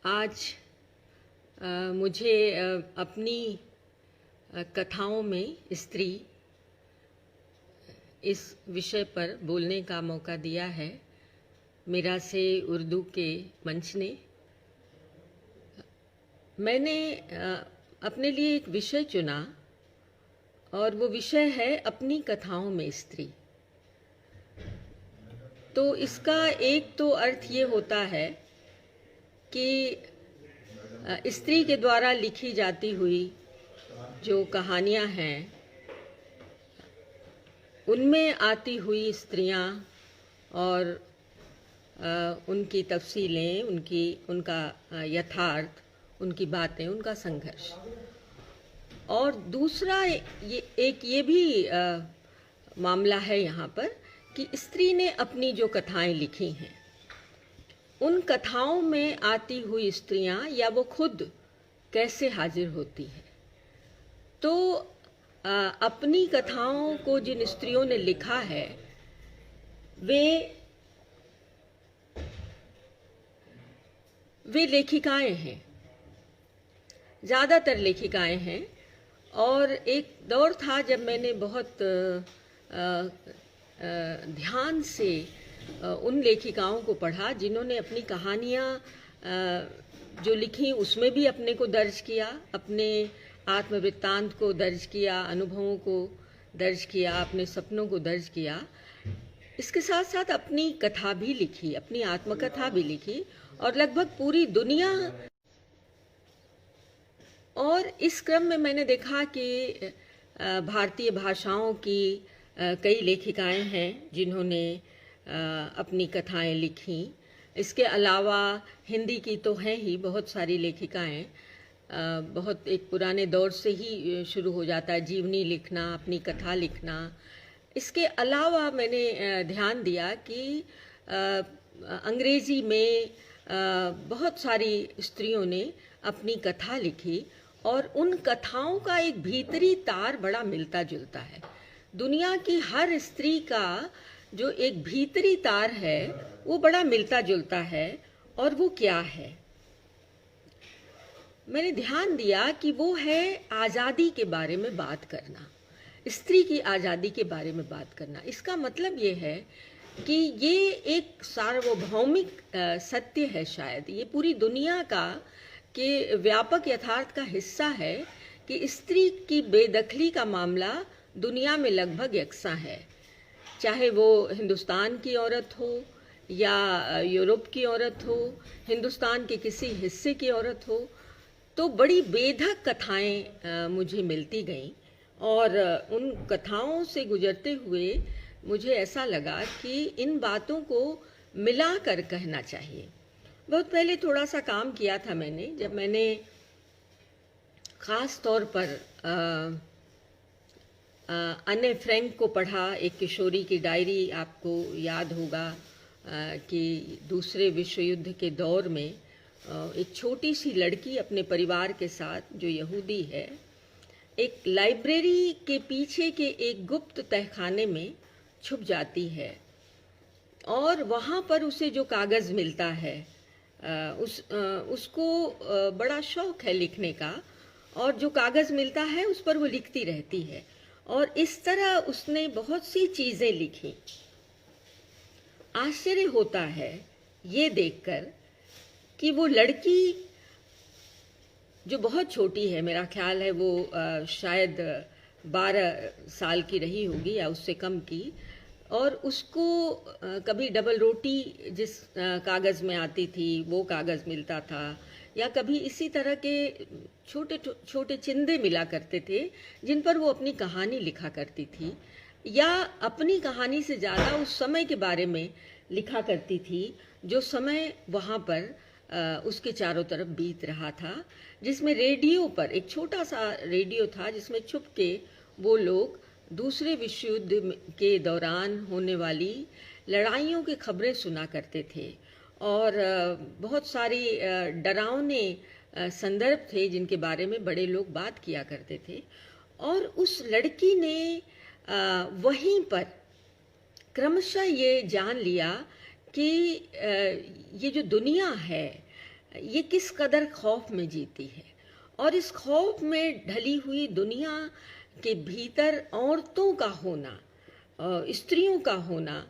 आज मुझे अपनी कथाओं में स्त्री इस विषय पर बोलने का मौका दिया है मीरा से उर्दू के मंच ने। मैंने अपने लिए एक विषय चुना और वो विषय है अपनी कथाओं में स्त्री। तो इसका एक तो अर्थ ये होता है कि स्त्री के द्वारा लिखी जाती हुई जो कहानियाँ हैं उनमें आती हुई स्त्रियाँ और उनकी तफसीलें, उनका यथार्थ, उनकी बातें, उनका संघर्ष। और दूसरा ये भी मामला है यहाँ पर कि स्त्री ने अपनी जो कथाएं लिखी हैं उन कथाओं में आती हुई स्त्रियां या वो खुद कैसे हाजिर होती है। तो अपनी कथाओं को जिन स्त्रियों ने लिखा है वे लेखिकाएं हैं, ज़्यादातर लेखिकाएं हैं। और एक दौर था जब मैंने बहुत ध्यान से उन लेखिकाओं को पढ़ा जिन्होंने अपनी कहानियाँ जो लिखी उसमें भी अपने को दर्ज किया, अपने आत्मवृत्तांत को दर्ज किया, अनुभवों को दर्ज किया, अपने सपनों को दर्ज किया। इसके साथ साथ अपनी कथा भी लिखी, अपनी आत्मकथा भी लिखी और लगभग पूरी दुनिया। और इस क्रम में मैंने देखा कि भारतीय भाषाओं की कई लेखिकाएं हैं जिन्होंने अपनी कथाएं लिखी। इसके अलावा हिंदी की तो हैं ही बहुत सारी लेखिकाएं। बहुत एक पुराने दौर से ही शुरू हो जाता है जीवनी लिखना, अपनी कथा लिखना। इसके अलावा मैंने ध्यान दिया कि अंग्रेज़ी में बहुत सारी स्त्रियों ने अपनी कथा लिखी और उन कथाओं का एक भीतरी तार बड़ा मिलता जुलता है। दुनिया की हर स्त्री का जो एक भीतरी तार है वो बड़ा मिलता जुलता है। और वो क्या है? मैंने ध्यान दिया कि वो है आज़ादी के बारे में बात करना, स्त्री की आज़ादी के बारे में बात करना। इसका मतलब ये है कि ये एक सार्वभौमिक सत्य है, शायद ये पूरी दुनिया का के व्यापक यथार्थ का हिस्सा है कि स्त्री की बेदखली का मामला दुनिया में लगभग यकसा है। चाहे वो हिंदुस्तान की औरत हो या यूरोप की औरत हो, हिंदुस्तान के किसी हिस्से की औरत हो, तो बड़ी बेधक कथाएं मुझे मिलती गईं। और उन कथाओं से गुजरते हुए मुझे ऐसा लगा कि इन बातों को मिलाकर कहना चाहिए। बहुत पहले थोड़ा सा काम किया था मैंने, जब मैंने ख़ास तौर पर अन्ने फ्रैंक को पढ़ा। एक किशोरी की डायरी, आपको याद होगा कि दूसरे विश्व युद्ध के दौर में एक छोटी सी लड़की अपने परिवार के साथ, जो यहूदी है, एक लाइब्रेरी के पीछे के एक गुप्त तहखाने में छुप जाती है और वहाँ पर उसे जो कागज़ मिलता है उसको बड़ा शौक़ है लिखने का, और जो कागज़ मिलता है उस पर वो लिखती रहती है। और इस तरह उसने बहुत सी चीज़ें लिखी। आश्चर्य होता है ये देखकर कि वो लड़की जो बहुत छोटी है, मेरा ख्याल है वो शायद 12 साल की रही होगी या उससे कम की, और उसको कभी डबल रोटी जिस कागज़ में आती थी वो कागज़ मिलता था, या कभी इसी तरह के छोटे छोटे चिंदे मिला करते थे जिन पर वो अपनी कहानी लिखा करती थी, या अपनी कहानी से ज़्यादा उस समय के बारे में लिखा करती थी जो समय वहाँ पर उसके चारों तरफ बीत रहा था, जिसमें रेडियो पर एक छोटा सा रेडियो था जिसमें छुप के वो लोग दूसरे विश्व युद्ध के दौरान होने वाली लड़ाइयों की खबरें सुना करते थे। और बहुत सारी डरावने संदर्भ थे जिनके बारे में बड़े लोग बात किया करते थे। और उस लड़की ने वहीं पर क्रमशः ये जान लिया कि ये जो दुनिया है ये किस कदर खौफ में जीती है, और इस खौफ में ढली हुई दुनिया के भीतर औरतों का होना, स्त्रियों का होना,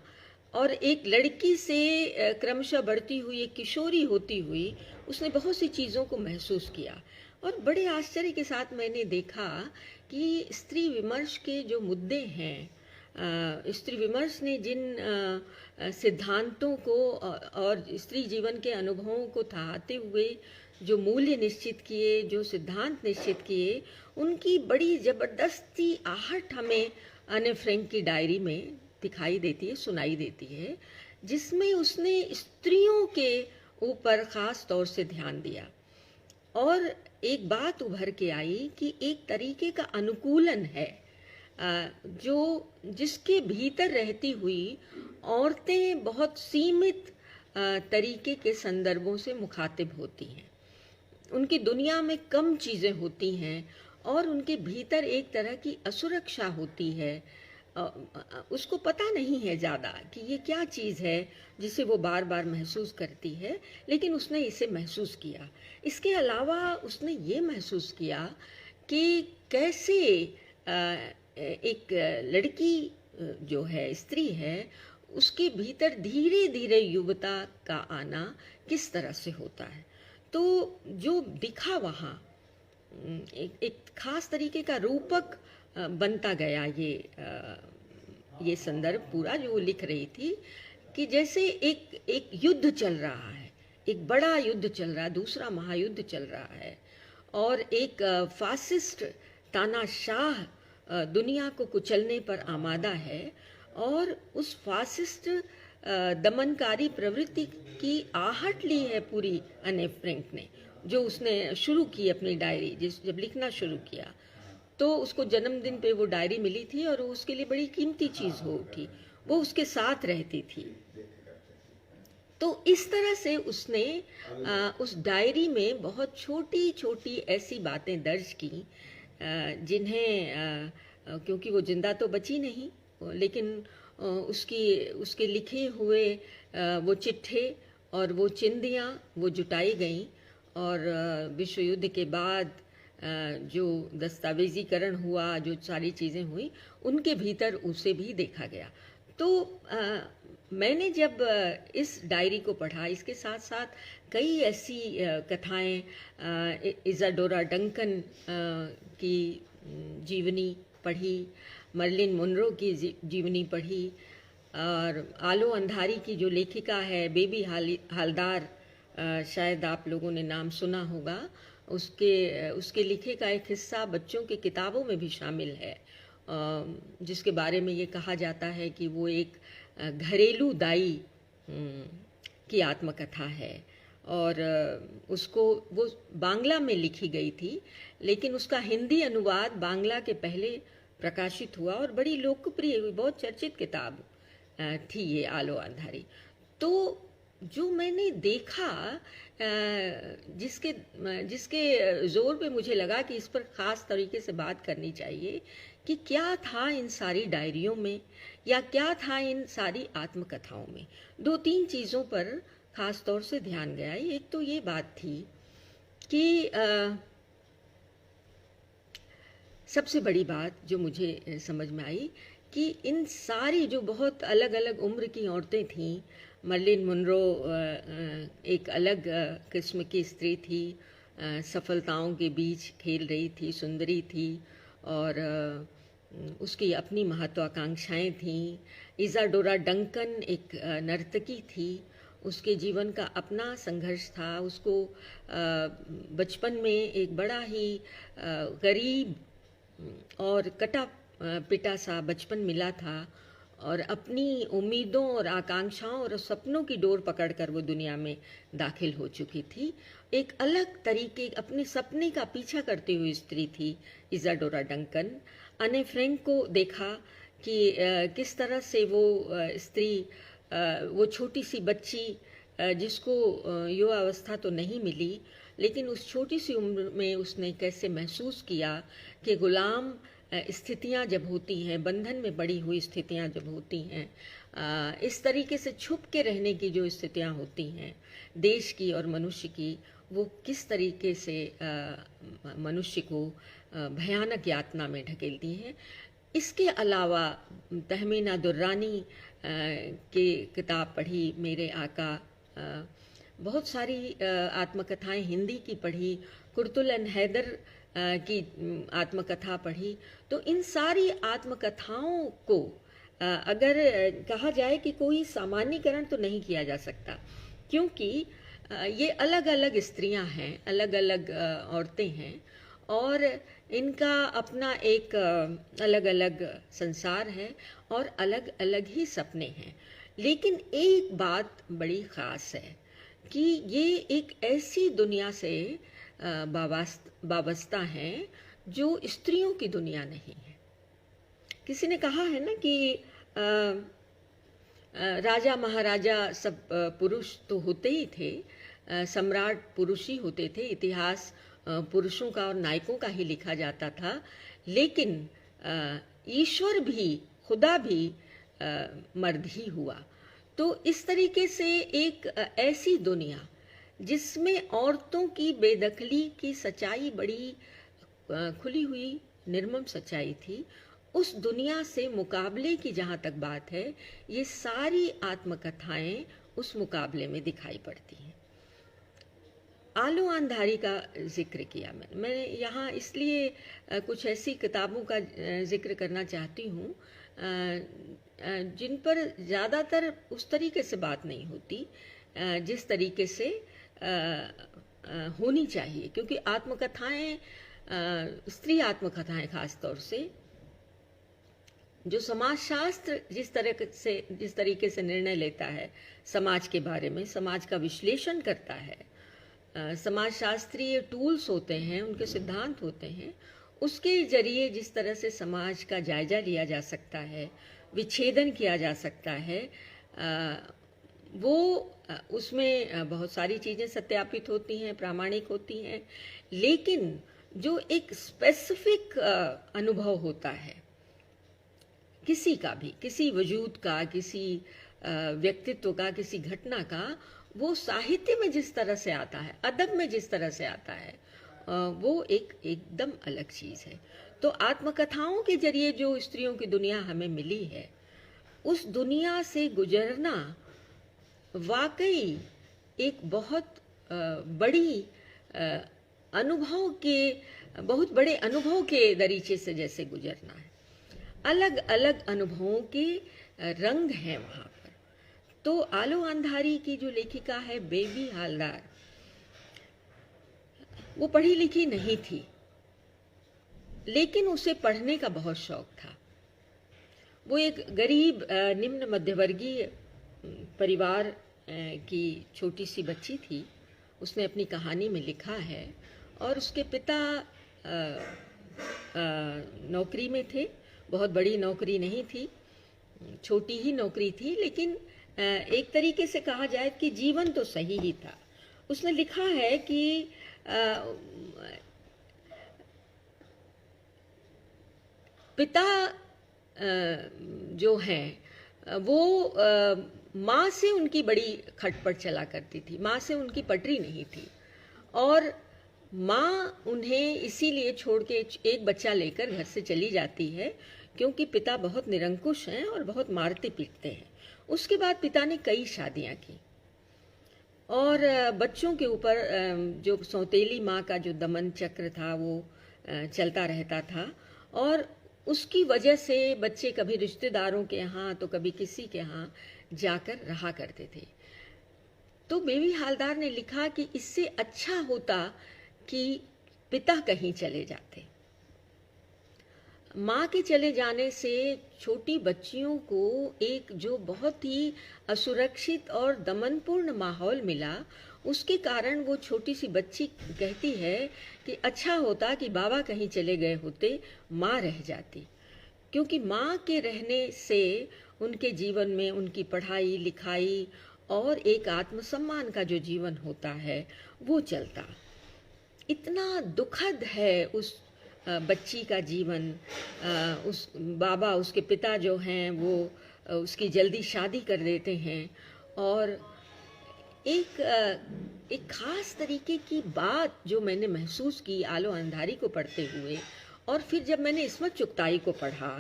और एक लड़की से क्रमशः बढ़ती हुई एक किशोरी होती हुई उसने बहुत सी चीज़ों को महसूस किया। और बड़े आश्चर्य के साथ मैंने देखा कि स्त्री विमर्श के जो मुद्दे हैं, स्त्री विमर्श ने जिन सिद्धांतों को और स्त्री जीवन के अनुभवों को थाहते हुए जो मूल्य निश्चित किए, जो सिद्धांत निश्चित किए, उनकी बड़ी ज़बरदस्ती आहट हमें अने फ्रैंक की डायरी में दिखाई देती है, सुनाई देती है, जिसमें उसने स्त्रियों के ऊपर ख़ास तौर से ध्यान दिया। और एक बात उभर के आई कि एक तरीके का अनुकूलन है जो जिसके भीतर रहती हुई औरतें बहुत सीमित तरीके के संदर्भों से मुखातिब होती हैं। उनकी दुनिया में कम चीज़ें होती हैं और उनके भीतर एक तरह की असुरक्षा होती है। उसको पता नहीं है ज़्यादा कि ये क्या चीज़ है जिसे वो बार बार महसूस करती है, लेकिन उसने इसे महसूस किया। इसके अलावा उसने ये महसूस किया कि कैसे एक लड़की जो है, स्त्री है, उसके भीतर धीरे धीरे युवता का आना किस तरह से होता है। तो जो दिखा वहाँ एक खास तरीके का रूपक बनता गया ये संदर्भ पूरा जो वो लिख रही थी, कि जैसे एक युद्ध चल रहा है, एक बड़ा युद्ध चल रहा है, दूसरा महायुद्ध चल रहा है, और एक फासिस्ट तानाशाह दुनिया को कुचलने पर आमादा है, और उस फासिस्ट दमनकारी प्रवृत्ति की आहट ली है पूरी अने फ्रैंक ने, जो उसने शुरू की अपनी डायरी। जब लिखना शुरू किया तो उसको जन्मदिन पे वो डायरी मिली थी और वो उसके लिए बड़ी कीमती चीज़ हो उठी, वो उसके साथ रहती थी। तो इस तरह से उसने उस डायरी में बहुत छोटी छोटी ऐसी बातें दर्ज की जिन्हें क्योंकि वो जिंदा तो बची नहीं, लेकिन उसके लिखे हुए वो चिट्ठे और वो चिंदियाँ वो जुटाई गईं, और विश्व युद्ध के बाद जो दस्तावेजीकरण हुआ, जो सारी चीज़ें हुई, उनके भीतर उसे भी देखा गया। तो मैंने जब इस डायरी को पढ़ा, इसके साथ साथ कई ऐसी कथाएं, इज़ाडोरा डंकन की जीवनी पढ़ी, मर्लिन मुनरो की जीवनी पढ़ी, और आलो अंधारी की जो लेखिका है बेबी हालदार, शायद आप लोगों ने नाम सुना होगा, उसके लिखे का एक हिस्सा बच्चों की किताबों में भी शामिल है, जिसके बारे में ये कहा जाता है कि वो एक घरेलू दाई की आत्मकथा है, और वो बांग्ला में लिखी गई थी, लेकिन उसका हिंदी अनुवाद बांग्ला के पहले प्रकाशित हुआ और बड़ी लोकप्रिय हुई, बहुत चर्चित किताब थी ये आलो अंधारी। तो जो मैंने देखा, जिसके जोर पे मुझे लगा कि इस पर खास तरीके से बात करनी चाहिए कि क्या था इन सारी डायरियों में, या क्या था इन सारी आत्मकथाओं में। दो तीन चीज़ों पर खास तौर से ध्यान गया। एक तो ये बात थी कि सबसे बड़ी बात जो मुझे समझ में आई कि इन सारी जो बहुत अलग अलग उम्र की औरतें थीं, मर्लिन मुनरो एक अलग किस्म की स्त्री थी, सफलताओं के बीच खेल रही थी, सुंदरी थी, और उसकी अपनी महत्वाकांक्षाएं थीं। इज़ाडोरा डंकन एक नर्तकी थी, उसके जीवन का अपना संघर्ष था। उसको बचपन में एक बड़ा ही गरीब और कटा पिटा सा बचपन मिला था, और अपनी उम्मीदों और आकांक्षाओं और सपनों की डोर पकड़कर वो दुनिया में दाखिल हो चुकी थी। एक अलग तरीके अपने सपने का पीछा करती हुई स्त्री थी इज़ाडोरा डंकन। अने फ्रैंक को देखा कि किस तरह से वो स्त्री, वो छोटी सी बच्ची जिसको युवावस्था तो नहीं मिली, लेकिन उस छोटी सी उम्र में उसने कैसे महसूस किया कि गुलाम स्थितियां जब होती हैं, बंधन में पड़ी हुई स्थितियां जब होती हैं, इस तरीके से छुप के रहने की जो स्थितियां होती हैं देश की और मनुष्य की, वो किस तरीके से मनुष्य को भयानक यातना में ढकेलती हैं। इसके अलावा तहमीना दुर्रानी की किताब पढ़ी, मेरे आका, बहुत सारी आत्मकथाएं हिंदी की पढ़ी, कुर्तुल एन हैदर की आत्मकथा पढ़ी। तो इन सारी आत्मकथाओं को अगर कहा जाए कि कोई सामान्यीकरण तो नहीं किया जा सकता, क्योंकि ये अलग अलग स्त्रियां हैं, अलग अलग औरतें हैं, और इनका अपना एक अलग अलग संसार है और अलग अलग ही सपने हैं। लेकिन एक बात बड़ी ख़ास है कि ये एक ऐसी दुनिया से वाबस्ता हैं जो स्त्रियों की दुनिया नहीं है। किसी ने कहा है ना कि राजा महाराजा सब पुरुष तो होते ही थे, सम्राट पुरुष ही होते थे, इतिहास पुरुषों का और नायकों का ही लिखा जाता था, लेकिन ईश्वर भी, खुदा भी मर्द ही हुआ। तो इस तरीके से एक ऐसी दुनिया जिसमें औरतों की बेदखली की सच्चाई बड़ी खुली हुई निर्मम सच्चाई थी, उस दुनिया से मुकाबले की जहाँ तक बात है, ये सारी आत्मकथाएं उस मुकाबले में दिखाई पड़ती हैं। आलो अंधारी का जिक्र किया मैं यहाँ इसलिए कुछ ऐसी किताबों का जिक्र करना चाहती हूँ जिन पर ज़्यादातर उस तरीके से बात नहीं होती जिस तरीके से होनी चाहिए, क्योंकि आत्मकथाएं, स्त्री आत्मकथाएं खास तौर से, जो समाजशास्त्र जिस तरीके से निर्णय लेता है समाज के बारे में, समाज का विश्लेषण करता है, समाजशास्त्रीय टूल्स होते हैं, उनके सिद्धांत होते हैं, उसके जरिए जिस तरह से समाज का जायजा लिया जा सकता है, विच्छेदन किया जा सकता है, वो उसमें बहुत सारी चीज़ें सत्यापित होती हैं, प्रामाणिक होती हैं। लेकिन जो एक स्पेसिफिक अनुभव होता है किसी का भी, किसी वजूद का, किसी व्यक्तित्व का, किसी घटना का, वो साहित्य में जिस तरह से आता है, अदब में जिस तरह से आता है, वो एकदम अलग चीज़ है। तो आत्मकथाओं के जरिए जो स्त्रियों की दुनिया हमें मिली है, उस दुनिया से गुजरना वाकई एक बहुत बड़ी बहुत बड़े अनुभव के दरीचे से जैसे गुजरना है। अलग अलग अनुभवों के रंग हैं वहाँ पर। तो आलो अंधारी की जो लेखिका है बेबी हालदार, वो पढ़ी लिखी नहीं थी, लेकिन उसे पढ़ने का बहुत शौक था। वो एक गरीब निम्न मध्यवर्गीय परिवार की छोटी सी बच्ची थी। उसने अपनी कहानी में लिखा है, और उसके पिता नौकरी में थे, बहुत बड़ी नौकरी नहीं थी, छोटी ही नौकरी थी, लेकिन एक तरीके से कहा जाए कि जीवन तो सही ही था। उसने लिखा है कि पिता जो हैं वो माँ से उनकी बड़ी खटपट चला करती थी, माँ से उनकी पटरी नहीं थी, और माँ उन्हें इसीलिए छोड़ के एक बच्चा लेकर घर से चली जाती है, क्योंकि पिता बहुत निरंकुश हैं और बहुत मारते पीटते हैं। उसके बाद पिता ने कई शादियाँ की, और बच्चों के ऊपर जो सौतेली माँ का जो दमन चक्र था वो चलता रहता था, और उसकी वजह से बच्चे कभी रिश्तेदारों के यहाँ तो कभी किसी के यहाँ जाकर रहा करते थे। तो बेबी हालदार ने लिखा कि इससे अच्छा होता कि पिता कहीं चले जाते। माँ के चले जाने से छोटी बच्चियों को एक जो बहुत ही असुरक्षित और दमनपूर्ण माहौल मिला, उसके कारण वो छोटी सी बच्ची कहती है कि अच्छा होता कि बाबा कहीं चले गए होते, माँ रह जाती, क्योंकि माँ के रहने से उनके जीवन में उनकी पढ़ाई लिखाई और एक आत्मसम्मान का जो जीवन होता है वो चलता। इतना दुखद है उस बच्ची का जीवन। उस बाबा, उसके पिता जो हैं वो उसकी जल्दी शादी कर देते हैं, और एक एक ख़ास तरीके की बात जो मैंने महसूस की आलो अंधारी को पढ़ते हुए, और फिर जब मैंने इस्मत चुगताई को पढ़ा,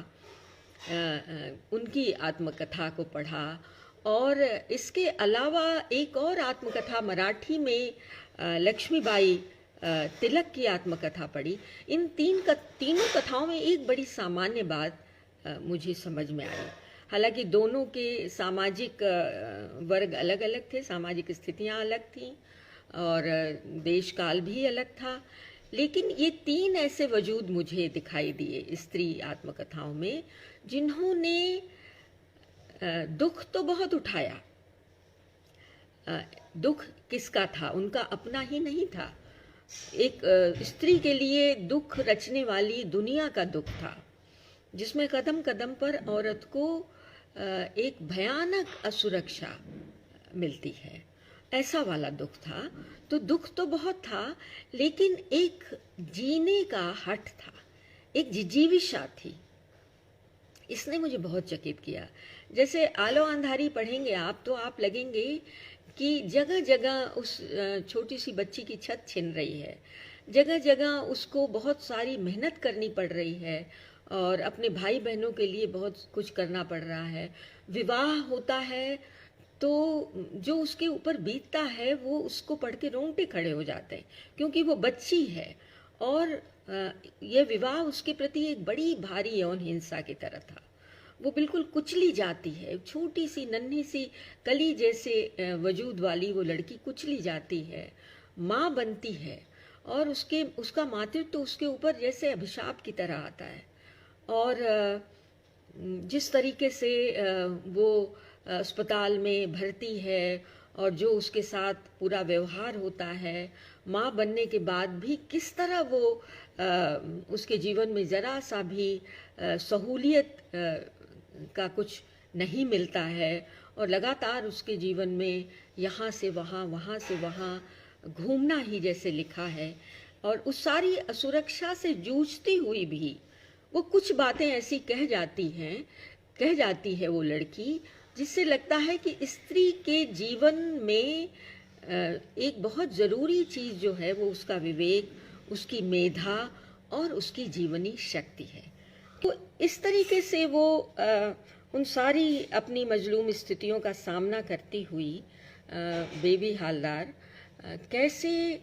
उनकी आत्मकथा को पढ़ा, और इसके अलावा एक और आत्मकथा मराठी में लक्ष्मीबाई तिलक की आत्मकथा पढ़ी। इन तीनों कथाओं में एक बड़ी सामान्य बात मुझे समझ में आई। हालांकि दोनों के सामाजिक वर्ग अलग अलग थे, सामाजिक स्थितियां अलग थीं, और देश काल भी अलग था, लेकिन ये तीन ऐसे वजूद मुझे दिखाई दिए स्त्री आत्मकथाओं में, जिन्होंने दुख तो बहुत उठाया। दुख किसका था? उनका अपना ही नहीं था। एक स्त्री के लिए दुख रचने वाली दुनिया का दुख था, जिसमें कदम कदम पर औरत को एक भयानक असुरक्षा मिलती है, ऐसा वाला दुख था। तो दुख तो बहुत था, लेकिन एक जीने का हठ था, एक जिजीविषा थी। इसने मुझे बहुत चकित किया। जैसे आलो अंधारी पढ़ेंगे आप तो आप लगेंगे कि जगह जगह उस छोटी सी बच्ची की छत छिन रही है, जगह जगह उसको बहुत सारी मेहनत करनी पड़ रही है, और अपने भाई बहनों के लिए बहुत कुछ करना पड़ रहा है। विवाह होता है तो जो उसके ऊपर बीतता है वो उसको पढ़ के रोंगटे खड़े हो जाते हैं, क्योंकि वो बच्ची है, और यह विवाह उसके प्रति एक बड़ी भारी यौन हिंसा की तरह था। वो बिल्कुल कुचली जाती है, छोटी सी नन्ही सी कली जैसे वजूद वाली वो लड़की कुचली जाती है, माँ बनती है, और उसका मातृत्व तो उसके ऊपर जैसे अभिशाप की तरह आता है। और जिस तरीके से वो अस्पताल में भर्ती है, और जो उसके साथ पूरा व्यवहार होता है, माँ बनने के बाद भी किस तरह वो उसके जीवन में ज़रा सा भी सहूलियत का कुछ नहीं मिलता है, और लगातार उसके जीवन में यहाँ से वहाँ, वहाँ से वहाँ घूमना ही जैसे लिखा है। और उस सारी असुरक्षा से जूझती हुई भी वो कुछ बातें ऐसी कह जाती है वो लड़की, जिससे लगता है कि स्त्री के जीवन में एक बहुत ज़रूरी चीज़ जो है वो उसका विवेक, उसकी मेधा और उसकी जीवनी शक्ति है। तो इस तरीके से वो उन सारी अपनी मजलूम स्थितियों का सामना करती हुई बेबी हालदार कैसे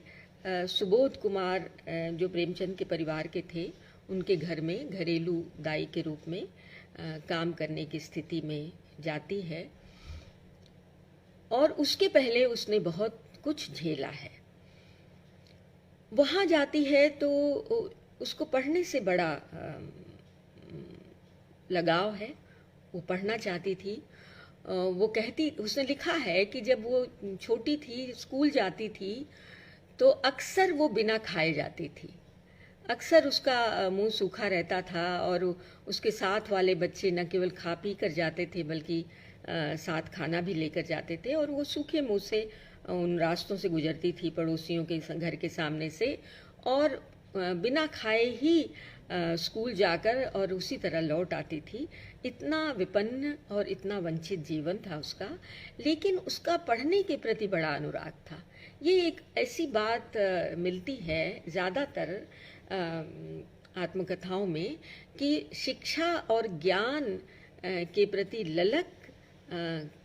सुबोध कुमार जो प्रेमचंद के परिवार के थे, उनके घर में घरेलू दाई के रूप में काम करने की स्थिति में जाती है, और उसके पहले उसने बहुत कुछ झेला है। वहाँ जाती है तो उसको पढ़ने से बड़ा लगाव है, वो पढ़ना चाहती थी। वो कहती, उसने लिखा है कि जब वो छोटी थी, स्कूल जाती थी, तो अक्सर वो बिना खाए जाती थी। अक्सर उसका मुंह सूखा रहता था, और उसके साथ वाले बच्चे न केवल खा पी कर जाते थे, बल्कि साथ खाना भी लेकर जाते थे, और वो सूखे मुंह से उन रास्तों से गुजरती थी पड़ोसियों के घर के सामने से, और बिना खाए ही स्कूल जाकर और उसी तरह लौट आती थी। इतना विपन्न और इतना वंचित जीवन था उसका, लेकिन उसका पढ़ने के प्रति बड़ा अनुराग था। ये एक ऐसी बात मिलती है ज़्यादातर आत्मकथाओं में कि शिक्षा और ज्ञान के प्रति ललक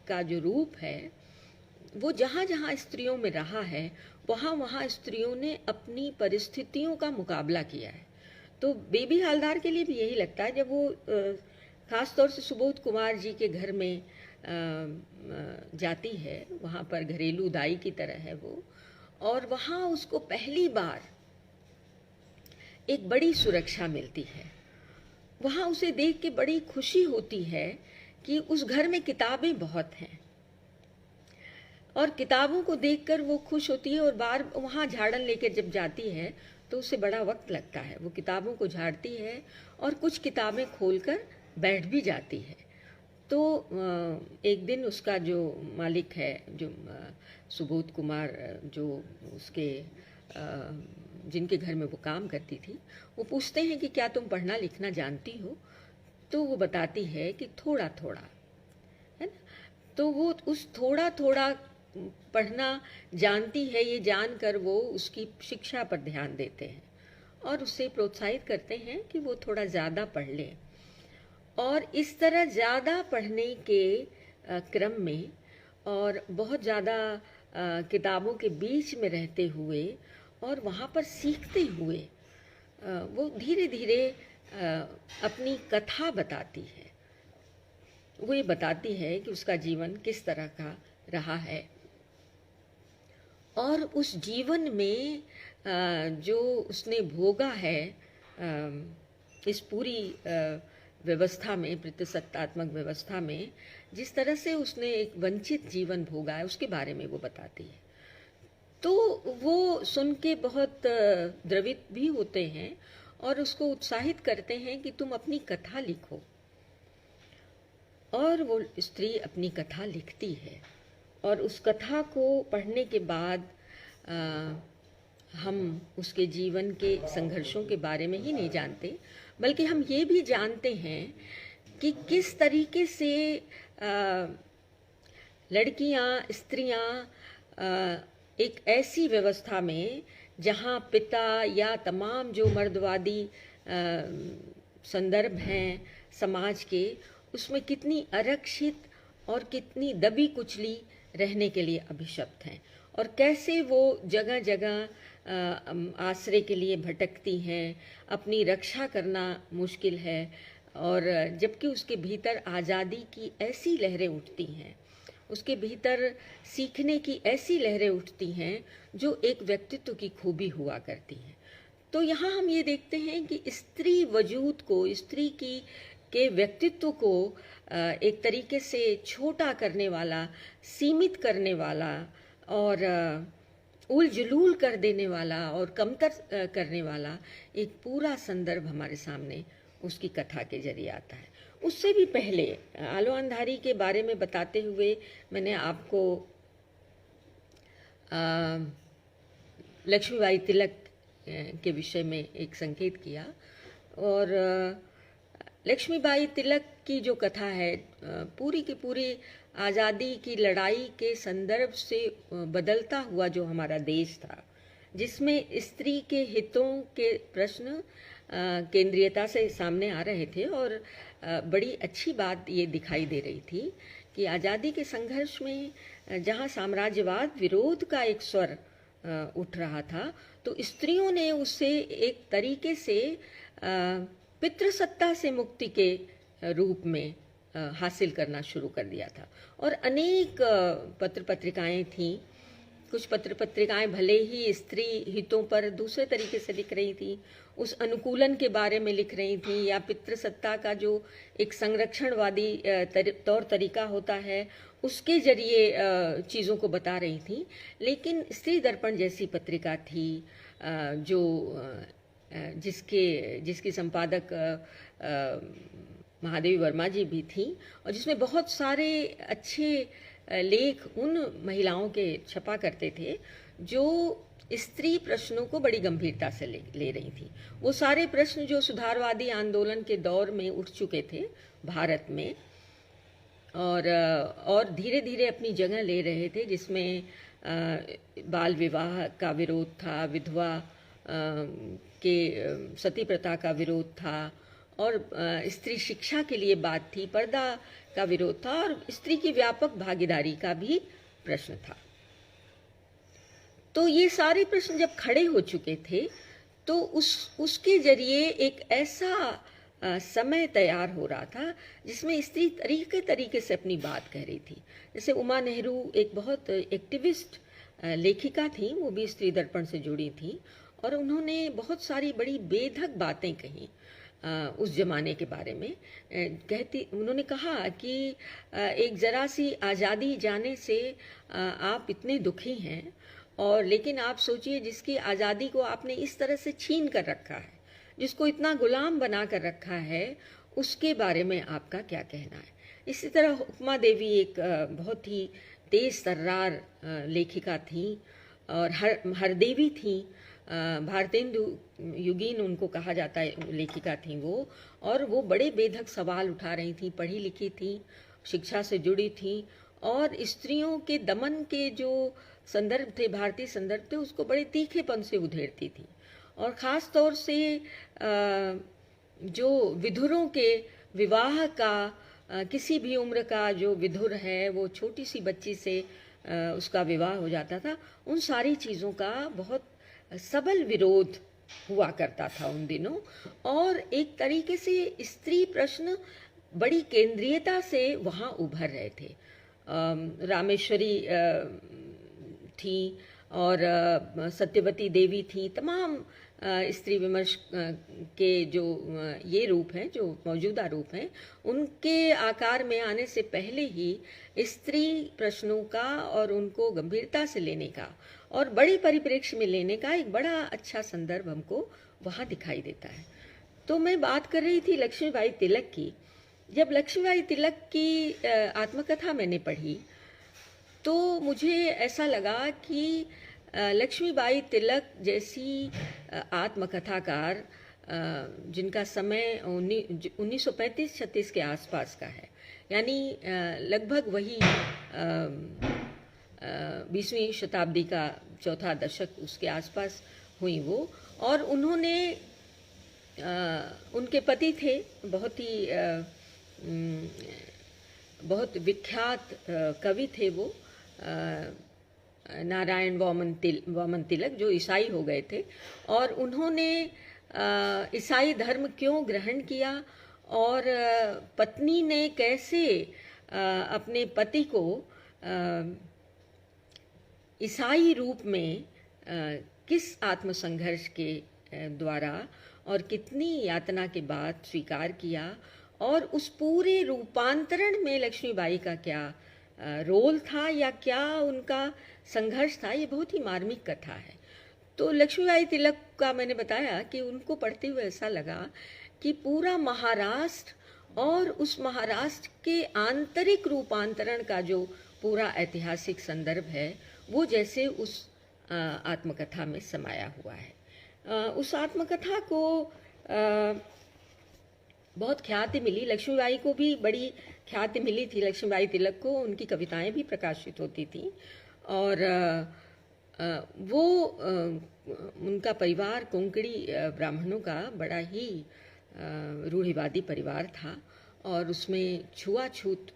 का जो रूप है वो जहाँ जहाँ स्त्रियों में रहा है, वहाँ वहाँ स्त्रियों ने अपनी परिस्थितियों का मुकाबला किया है। तो बेबी हालदार के लिए भी यही लगता है, जब वो ख़ास तौर से सुबोध कुमार जी के घर में जाती है, वहाँ पर घरेलू दाई की तरह है वो, और वहाँ उसको पहली बार एक बड़ी सुरक्षा मिलती है। वहाँ उसे देख के बड़ी खुशी होती है कि उस घर में किताबें बहुत हैं, और किताबों को देखकर वो खुश होती है। और बार वहाँ झाड़न लेकर जब जाती है तो उसे बड़ा वक्त लगता है, वो किताबों को झाड़ती है और कुछ किताबें खोलकर बैठ भी जाती है। तो एक दिन उसका जो मालिक है, जो सुबोध कुमार, जो उसके जिनके घर में वो काम करती थी, वो पूछते हैं कि क्या तुम पढ़ना लिखना जानती हो? तो वो बताती है कि थोड़ा थोड़ा, है ना। तो वो उस थोड़ा थोड़ा पढ़ना जानती है, ये जानकर वो उसकी शिक्षा पर ध्यान देते हैं और उससे प्रोत्साहित करते हैं कि वो थोड़ा ज़्यादा पढ़ ले। और इस तरह ज़्यादा पढ़ने के क्रम में और बहुत ज़्यादा किताबों के बीच में रहते हुए और वहाँ पर सीखते हुए वो धीरे धीरे अपनी कथा बताती है। वो ये बताती है कि उसका जीवन किस तरह का रहा है और उस जीवन में जो उसने भोगा है इस पूरी व्यवस्था में, प्रतिसत्तात्मक व्यवस्था में, जिस तरह से उसने एक वंचित जीवन भोगा है उसके बारे में वो बताती है। तो वो सुन के बहुत द्रवित भी होते हैं और उसको उत्साहित करते हैं कि तुम अपनी कथा लिखो। और वो स्त्री अपनी कथा लिखती है और उस कथा को पढ़ने के बाद हम उसके जीवन के संघर्षों के बारे में ही नहीं जानते, बल्कि हम ये भी जानते हैं कि किस तरीके से लड़कियां, स्त्रियां एक ऐसी व्यवस्था में जहां पिता या तमाम जो मर्दवादी संदर्भ हैं समाज के, उसमें कितनी आरक्षित और कितनी दबी कुचली रहने के लिए अभिशप्त हैं और कैसे वो जगह जगह आश्रय के लिए भटकती हैं, अपनी रक्षा करना मुश्किल है। और जबकि उसके भीतर आज़ादी की ऐसी लहरें उठती हैं, उसके भीतर सीखने की ऐसी लहरें उठती हैं जो एक व्यक्तित्व की खूबी हुआ करती हैं। तो यहाँ हम ये देखते हैं कि स्त्री वजूद को, स्त्री के व्यक्तित्व को एक तरीके से छोटा करने वाला, सीमित करने वाला और उलझुल कर देने वाला और कमतर करने वाला एक पूरा संदर्भ हमारे सामने उसकी कथा के जरिए आता है। उससे भी पहले आलो अंधारी के बारे में बताते हुए मैंने आपको लक्ष्मीबाई तिलक के विषय में एक संकेत किया। और लक्ष्मीबाई तिलक की जो कथा है पूरी की पूरी आज़ादी की लड़ाई के संदर्भ से बदलता हुआ जो हमारा देश था, जिसमें स्त्री के हितों के प्रश्न केंद्रीयता से सामने आ रहे थे। और बड़ी अच्छी बात ये दिखाई दे रही थी कि आज़ादी के संघर्ष में जहाँ साम्राज्यवाद विरोध का एक स्वर उठ रहा था, तो स्त्रियों ने उससे एक तरीके से पितृसत्ता से मुक्ति के रूप में हासिल करना शुरू कर दिया था। और अनेक पत्र पत्रिकाएं थीं। कुछ पत्र पत्रिकाएं भले ही स्त्री हितों पर दूसरे तरीके से लिख रही थी, उस अनुकूलन के बारे में लिख रही थी, या पितृसत्ता का जो एक संरक्षणवादी तौर तरीका होता है उसके जरिए चीज़ों को बता रही थी। लेकिन स्त्री दर्पण जैसी पत्रिका थी जो जिसकी संपादक महादेवी वर्मा जी भी थी, और जिसमें बहुत सारे अच्छे लेख उन महिलाओं के छपा करते थे जो स्त्री प्रश्नों को बड़ी गंभीरता से ले रही थी। वो सारे प्रश्न जो सुधारवादी आंदोलन के दौर में उठ चुके थे भारत में और धीरे धीरे अपनी जगह ले रहे थे, जिसमें बाल विवाह का विरोध था, विधवा के सती प्रथा का विरोध था, और स्त्री शिक्षा के लिए बात थी, पर्दा का विरोध था, और स्त्री की व्यापक भागीदारी का भी प्रश्न था। तो ये सारे प्रश्न जब खड़े हो चुके थे तो उसके जरिए एक ऐसा समय तैयार हो रहा था जिसमें स्त्री तरीके से अपनी बात कह रही थी। जैसे उमा नेहरू एक बहुत एक्टिविस्ट लेखिका थी, वो भी स्त्री दर्पण से जुड़ी थी, और उन्होंने बहुत सारी बड़ी बेधक बातें कही उस जमाने के बारे में। उन्होंने कहा कि एक ज़रा सी आज़ादी जाने से आप इतने दुखी हैं, और लेकिन आप सोचिए जिसकी आज़ादी को आपने इस तरह से छीन कर रखा है, जिसको इतना गुलाम बना कर रखा है, उसके बारे में आपका क्या कहना है। इसी तरह उपमा देवी एक बहुत ही तेज तर्रार लेखिका थी, और हरदेवी थी, भारतेंदु युगीन उनको कहा जाता है, लेखिका थी वो, और वो बड़े बेधक सवाल उठा रही थी, पढ़ी लिखी थी, शिक्षा से जुड़ी थी, और स्त्रियों के दमन के जो संदर्भ थे, भारतीय संदर्भ थे, उसको बड़े तीखेपन से उधेड़ती थी। और ख़ास तौर से जो विधुरों के विवाह का, किसी भी उम्र का जो विधुर है वो छोटी सी बच्ची से उसका विवाह हो जाता था, उन सारी चीज़ों का बहुत सबल विरोध हुआ करता था उन दिनों। और एक तरीके से स्त्री प्रश्न बड़ी केंद्रीयता से वहाँ उभर रहे थे। रामेश्वरी थी और सत्यवती देवी थी, तमाम स्त्री विमर्श के जो ये रूप हैं, जो मौजूदा रूप हैं, उनके आकार में आने से पहले ही स्त्री प्रश्नों का और उनको गंभीरता से लेने का और बड़े परिप्रेक्ष्य में लेने का एक बड़ा अच्छा संदर्भ हमको वहाँ दिखाई देता है। तो मैं बात कर रही थी लक्ष्मीबाई तिलक की। जब लक्ष्मीबाई तिलक की आत्मकथा मैंने पढ़ी तो मुझे ऐसा लगा कि लक्ष्मीबाई तिलक जैसी आत्मकथाकार जिनका समय 1935-36 के आसपास का है, यानी लगभग वही 20वीं शताब्दी का चौथा दशक उसके आसपास हुई वो। और उन्होंने उनके पति थे बहुत विख्यात कवि थे वो, नारायण वामन तिलक, जो ईसाई हो गए थे। और उन्होंने ईसाई धर्म क्यों ग्रहण किया और पत्नी ने कैसे अपने पति को ईसाई रूप में किस आत्मसंघर्ष के द्वारा और कितनी यातना के बाद स्वीकार किया, और उस पूरे रूपांतरण में लक्ष्मीबाई का क्या रोल था या क्या उनका संघर्ष था, ये बहुत ही मार्मिक कथा है। तो लक्ष्मीबाई तिलक का मैंने बताया कि उनको पढ़ते हुए ऐसा लगा कि पूरा महाराष्ट्र और उस महाराष्ट्र के आंतरिक रूपांतरण का जो पूरा ऐतिहासिक संदर्भ है वो जैसे उस आत्मकथा में समाया हुआ है। उस आत्मकथा को बहुत ख्याति मिली, लक्ष्मीबाई को भी बड़ी ख्याति मिली थी। लक्ष्मीबाई तिलक को उनकी कविताएं भी प्रकाशित होती थी और वो उनका परिवार कोंकणी ब्राह्मणों का बड़ा ही रूढ़िवादी परिवार था और उसमें छुआछूत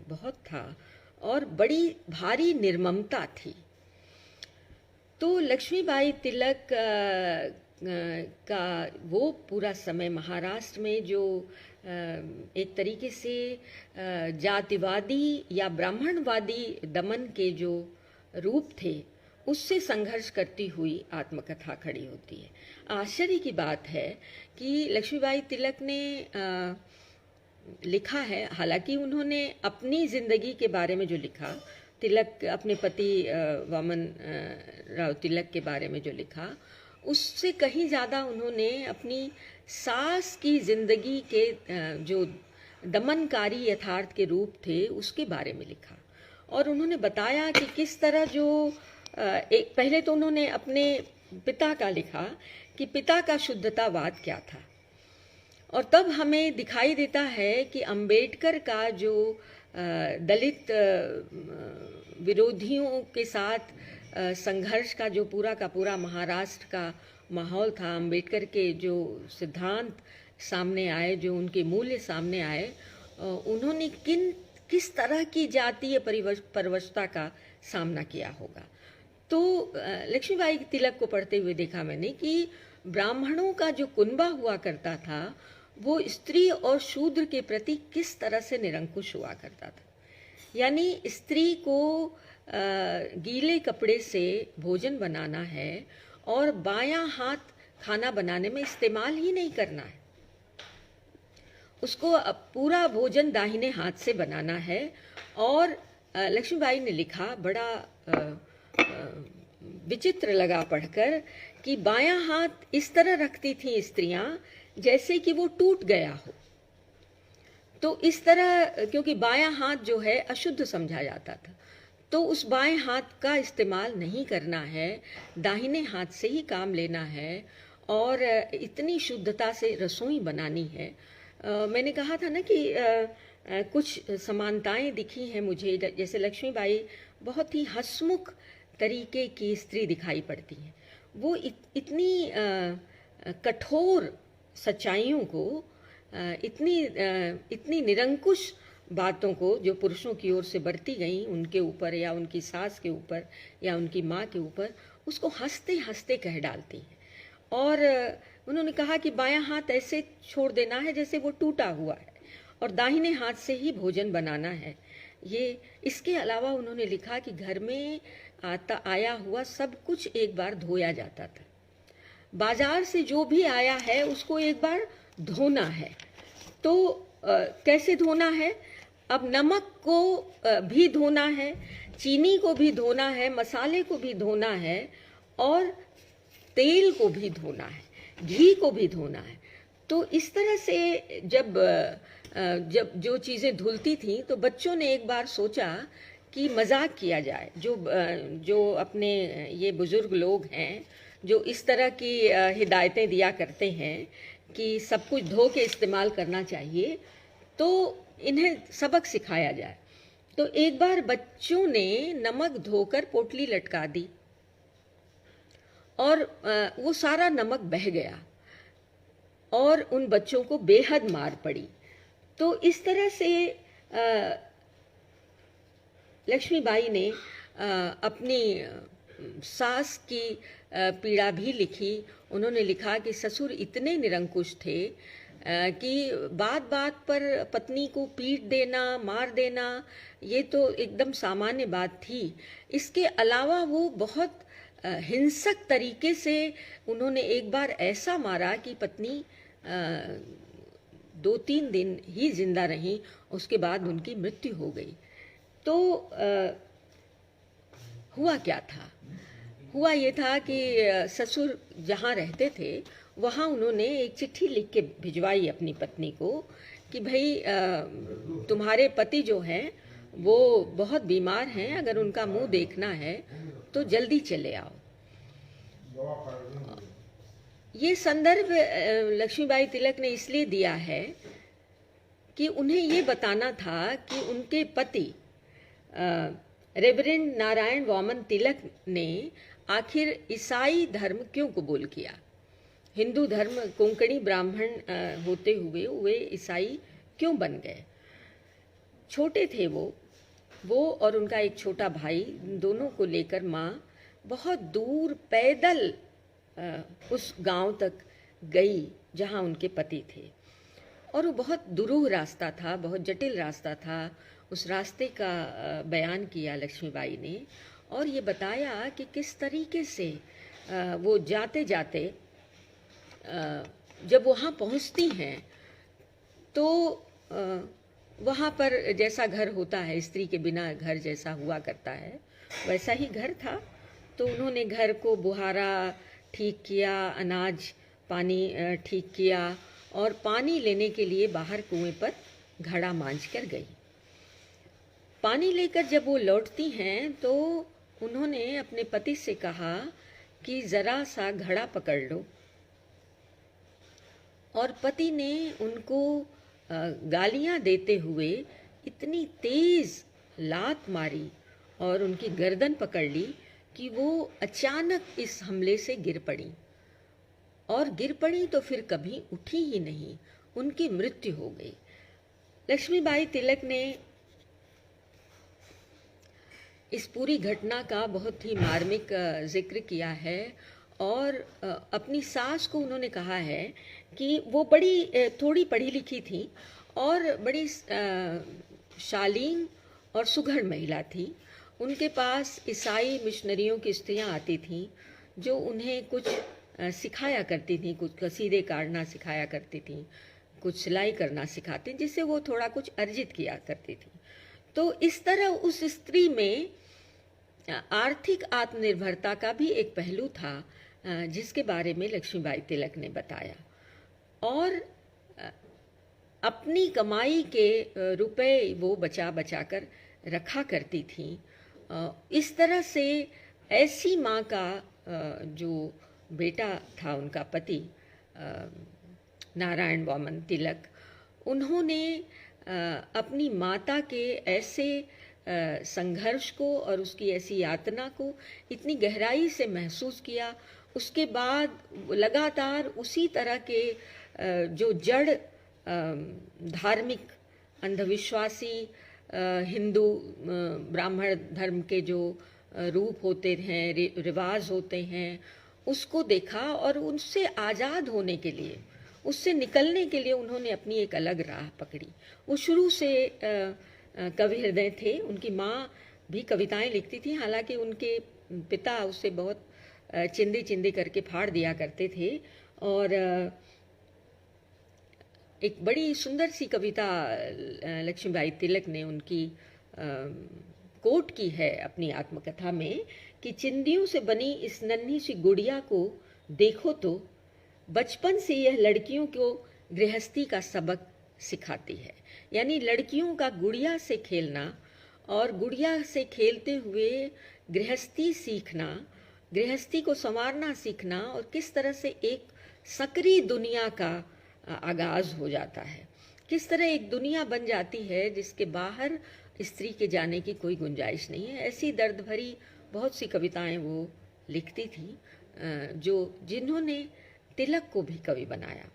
बहुत था और बड़ी भारी निर्ममता थी। तो लक्ष्मीबाई तिलक का वो पूरा समय महाराष्ट्र में जो एक तरीके से जातिवादी या ब्राह्मणवादी दमन के जो रूप थे उससे संघर्ष करती हुई आत्मकथा खड़ी होती है। आश्चर्य की बात है कि लक्ष्मीबाई तिलक ने लिखा है, हालांकि उन्होंने अपनी ज़िंदगी के बारे में जो लिखा, तिलक अपने पति वामन राव तिलक के बारे में जो लिखा, उससे कहीं ज़्यादा उन्होंने अपनी सास की ज़िंदगी के जो दमनकारी यथार्थ के रूप थे उसके बारे में लिखा। और उन्होंने बताया कि किस तरह जो एक पहले तो उन्होंने अपने पिता का लिखा कि पिता का शुद्धतावाद क्या था, और तब हमें दिखाई देता है कि अंबेडकर का जो दलित विरोधियों के साथ संघर्ष का जो पूरा का पूरा महाराष्ट्र का माहौल था, अंबेडकर के जो सिद्धांत सामने आए, जो उनके मूल्य सामने आए, उन्होंने किस तरह की जातीय परवशता का सामना किया होगा। तो लक्ष्मीबाई तिलक को पढ़ते हुए देखा मैंने कि ब्राह्मणों का जो कुनबा हुआ करता था वो स्त्री और शूद्र के प्रति किस तरह से निरंकुश हुआ करता था। यानी स्त्री को गीले कपड़े से भोजन बनाना है और बायां हाथ खाना बनाने में इस्तेमाल ही नहीं करना है, उसको पूरा भोजन दाहिने हाथ से बनाना है। और लक्ष्मीबाई ने लिखा, बड़ा विचित्र लगा पढ़कर, कि बायां हाथ इस तरह रखती थी स्त्रियां जैसे कि वो टूट गया हो। तो इस तरह, क्योंकि बायां हाथ जो है अशुद्ध समझा जाता था, तो उस बाएं हाथ का इस्तेमाल नहीं करना है, दाहिने हाथ से ही काम लेना है और इतनी शुद्धता से रसोई बनानी है। मैंने कहा था ना कि कुछ समानताएं दिखी हैं मुझे। जैसे लक्ष्मीबाई बहुत ही हंसमुख तरीके की स्त्री दिखाई पड़ती हैं। वो इतनी कठोर सच्चाइयों को, इतनी निरंकुश बातों को जो पुरुषों की ओर से बरती गई उनके ऊपर या उनकी सास के ऊपर या उनकी माँ के ऊपर, उसको हंसते हंसते कह डालती हैं। और उन्होंने कहा कि बायां हाथ ऐसे छोड़ देना है जैसे वो टूटा हुआ है, और दाहिने हाथ से ही भोजन बनाना है। ये इसके अलावा उन्होंने लिखा कि घर में आया हुआ सब कुछ एक बार धोया जाता था। बाजार से जो भी आया है उसको एक बार धोना है। तो कैसे धोना है? अब नमक को भी धोना है, चीनी को भी धोना है, मसाले को भी धोना है, और तेल को भी धोना है, घी को भी धोना है। तो इस तरह से जब जो चीज़ें धुलती थीं तो बच्चों ने एक बार सोचा कि मजाक किया जाए। जो अपने ये बुजुर्ग लोग हैं जो इस तरह की हिदायतें दिया करते हैं कि सब कुछ धो के इस्तेमाल करना चाहिए, तो इन्हें सबक सिखाया जाए। तो एक बार बच्चों ने नमक धोकर पोटली लटका दी और वो सारा नमक बह गया और उन बच्चों को बेहद मार पड़ी। तो इस तरह से लक्ष्मीबाई ने अपनी सास की पीड़ा भी लिखी। उन्होंने लिखा कि ससुर इतने निरंकुश थे कि बात बात पर पत्नी को पीट देना, मार देना, ये तो एकदम सामान्य बात थी। इसके अलावा वो बहुत हिंसक तरीके से उन्होंने एक बार ऐसा मारा कि पत्नी 2-3 दिन ही जिंदा रही, उसके बाद उनकी मृत्यु हो गई। तो हुआ क्या था? हुआ ये था कि ससुर जहाँ रहते थे वहाँ उन्होंने एक चिट्ठी लिख के भिजवाई अपनी पत्नी को कि भाई तुम्हारे पति जो हैं वो बहुत बीमार हैं, अगर उनका मुंह देखना है तो जल्दी चले आओ। ये संदर्भ लक्ष्मीबाई तिलक ने इसलिए दिया है कि उन्हें ये बताना था कि उनके पति रेवरेंड नारायण वामन तिलक ने आखिर ईसाई धर्म क्यों कबूल किया। हिंदू धर्म कोंकणी ब्राह्मण होते हुए वे ईसाई क्यों बन गए। छोटे थे वो और उनका एक छोटा भाई, दोनों को लेकर माँ बहुत दूर पैदल उस गांव तक गई जहां उनके पति थे। और वो बहुत दुरूह रास्ता था, बहुत जटिल रास्ता था। उस रास्ते का बयान किया लक्ष्मीबाई ने और ये बताया कि किस तरीके से वो जाते जाते जब वहाँ पहुँचती हैं तो वहाँ पर जैसा घर होता है, स्त्री के बिना घर जैसा हुआ करता है, वैसा ही घर था। तो उन्होंने घर को बुहारा, ठीक किया, अनाज पानी ठीक किया और पानी लेने के लिए बाहर कुएं पर घड़ा मांझ कर गई। पानी लेकर जब वो लौटती हैं तो उन्होंने अपने पति से कहा कि ज़रा सा घड़ा पकड़ लो, और पति ने उनको गालियां देते हुए इतनी तेज लात मारी और उनकी गर्दन पकड़ ली कि वो अचानक इस हमले से गिर पड़ी, और गिर पड़ी तो फिर कभी उठी ही नहीं, उनकी मृत्यु हो गई। लक्ष्मीबाई तिलक ने इस पूरी घटना का बहुत ही मार्मिक जिक्र किया है और अपनी सास को उन्होंने कहा है कि वो थोड़ी पढ़ी लिखी थी और बड़ी शालीन और सुघड़ महिला थी। उनके पास ईसाई मिशनरियों की स्त्रियां आती थीं जो उन्हें कुछ सिखाया करती थीं, कुछ कसीदे काटना सिखाया करती थीं, कुछ सिलाई करना सिखाती, जिससे वो थोड़ा कुछ अर्जित किया करती थी। तो इस तरह उस स्त्री में आर्थिक आत्मनिर्भरता का भी एक पहलू था जिसके बारे में लक्ष्मीबाई तिलक ने बताया, और अपनी कमाई के रुपए वो बचा बचा कर रखा करती थी। इस तरह से ऐसी माँ का जो बेटा था, उनका पति नारायण वामन तिलक, उन्होंने अपनी माता के ऐसे संघर्ष को और उसकी ऐसी यातना को इतनी गहराई से महसूस किया। उसके बाद लगातार उसी तरह के जो जड़ धार्मिक अंधविश्वासी हिंदू ब्राह्मण धर्म के जो रूप होते हैं, रिवाज होते हैं, उसको देखा और उनसे आज़ाद होने के लिए, उससे निकलने के लिए उन्होंने अपनी एक अलग राह पकड़ी। वो शुरू से कवि हृदय थे। उनकी माँ भी कविताएं लिखती थी, हालांकि उनके पिता उसे बहुत चिंदी चिंदी करके फाड़ दिया करते थे। और एक बड़ी सुंदर सी कविता लक्ष्मीबाई तिलक ने उनकी कोट की है अपनी आत्मकथा में कि चिंदियों से बनी इस नन्ही सी गुड़िया को देखो तो बचपन से यह लड़कियों को गृहस्थी का सबक सिखाती है। यानी लड़कियों का गुड़िया से खेलना और गुड़िया से खेलते हुए गृहस्थी सीखना, गृहस्थी को संवारना सीखना और किस तरह से एक सक्रिय दुनिया का आगाज हो जाता है, किस तरह एक दुनिया बन जाती है जिसके बाहर स्त्री के जाने की कोई गुंजाइश नहीं है। ऐसी दर्द भरी बहुत सी कविताएं वो लिखती थी, जिन्होंने तिलक को भी कवि बनाया।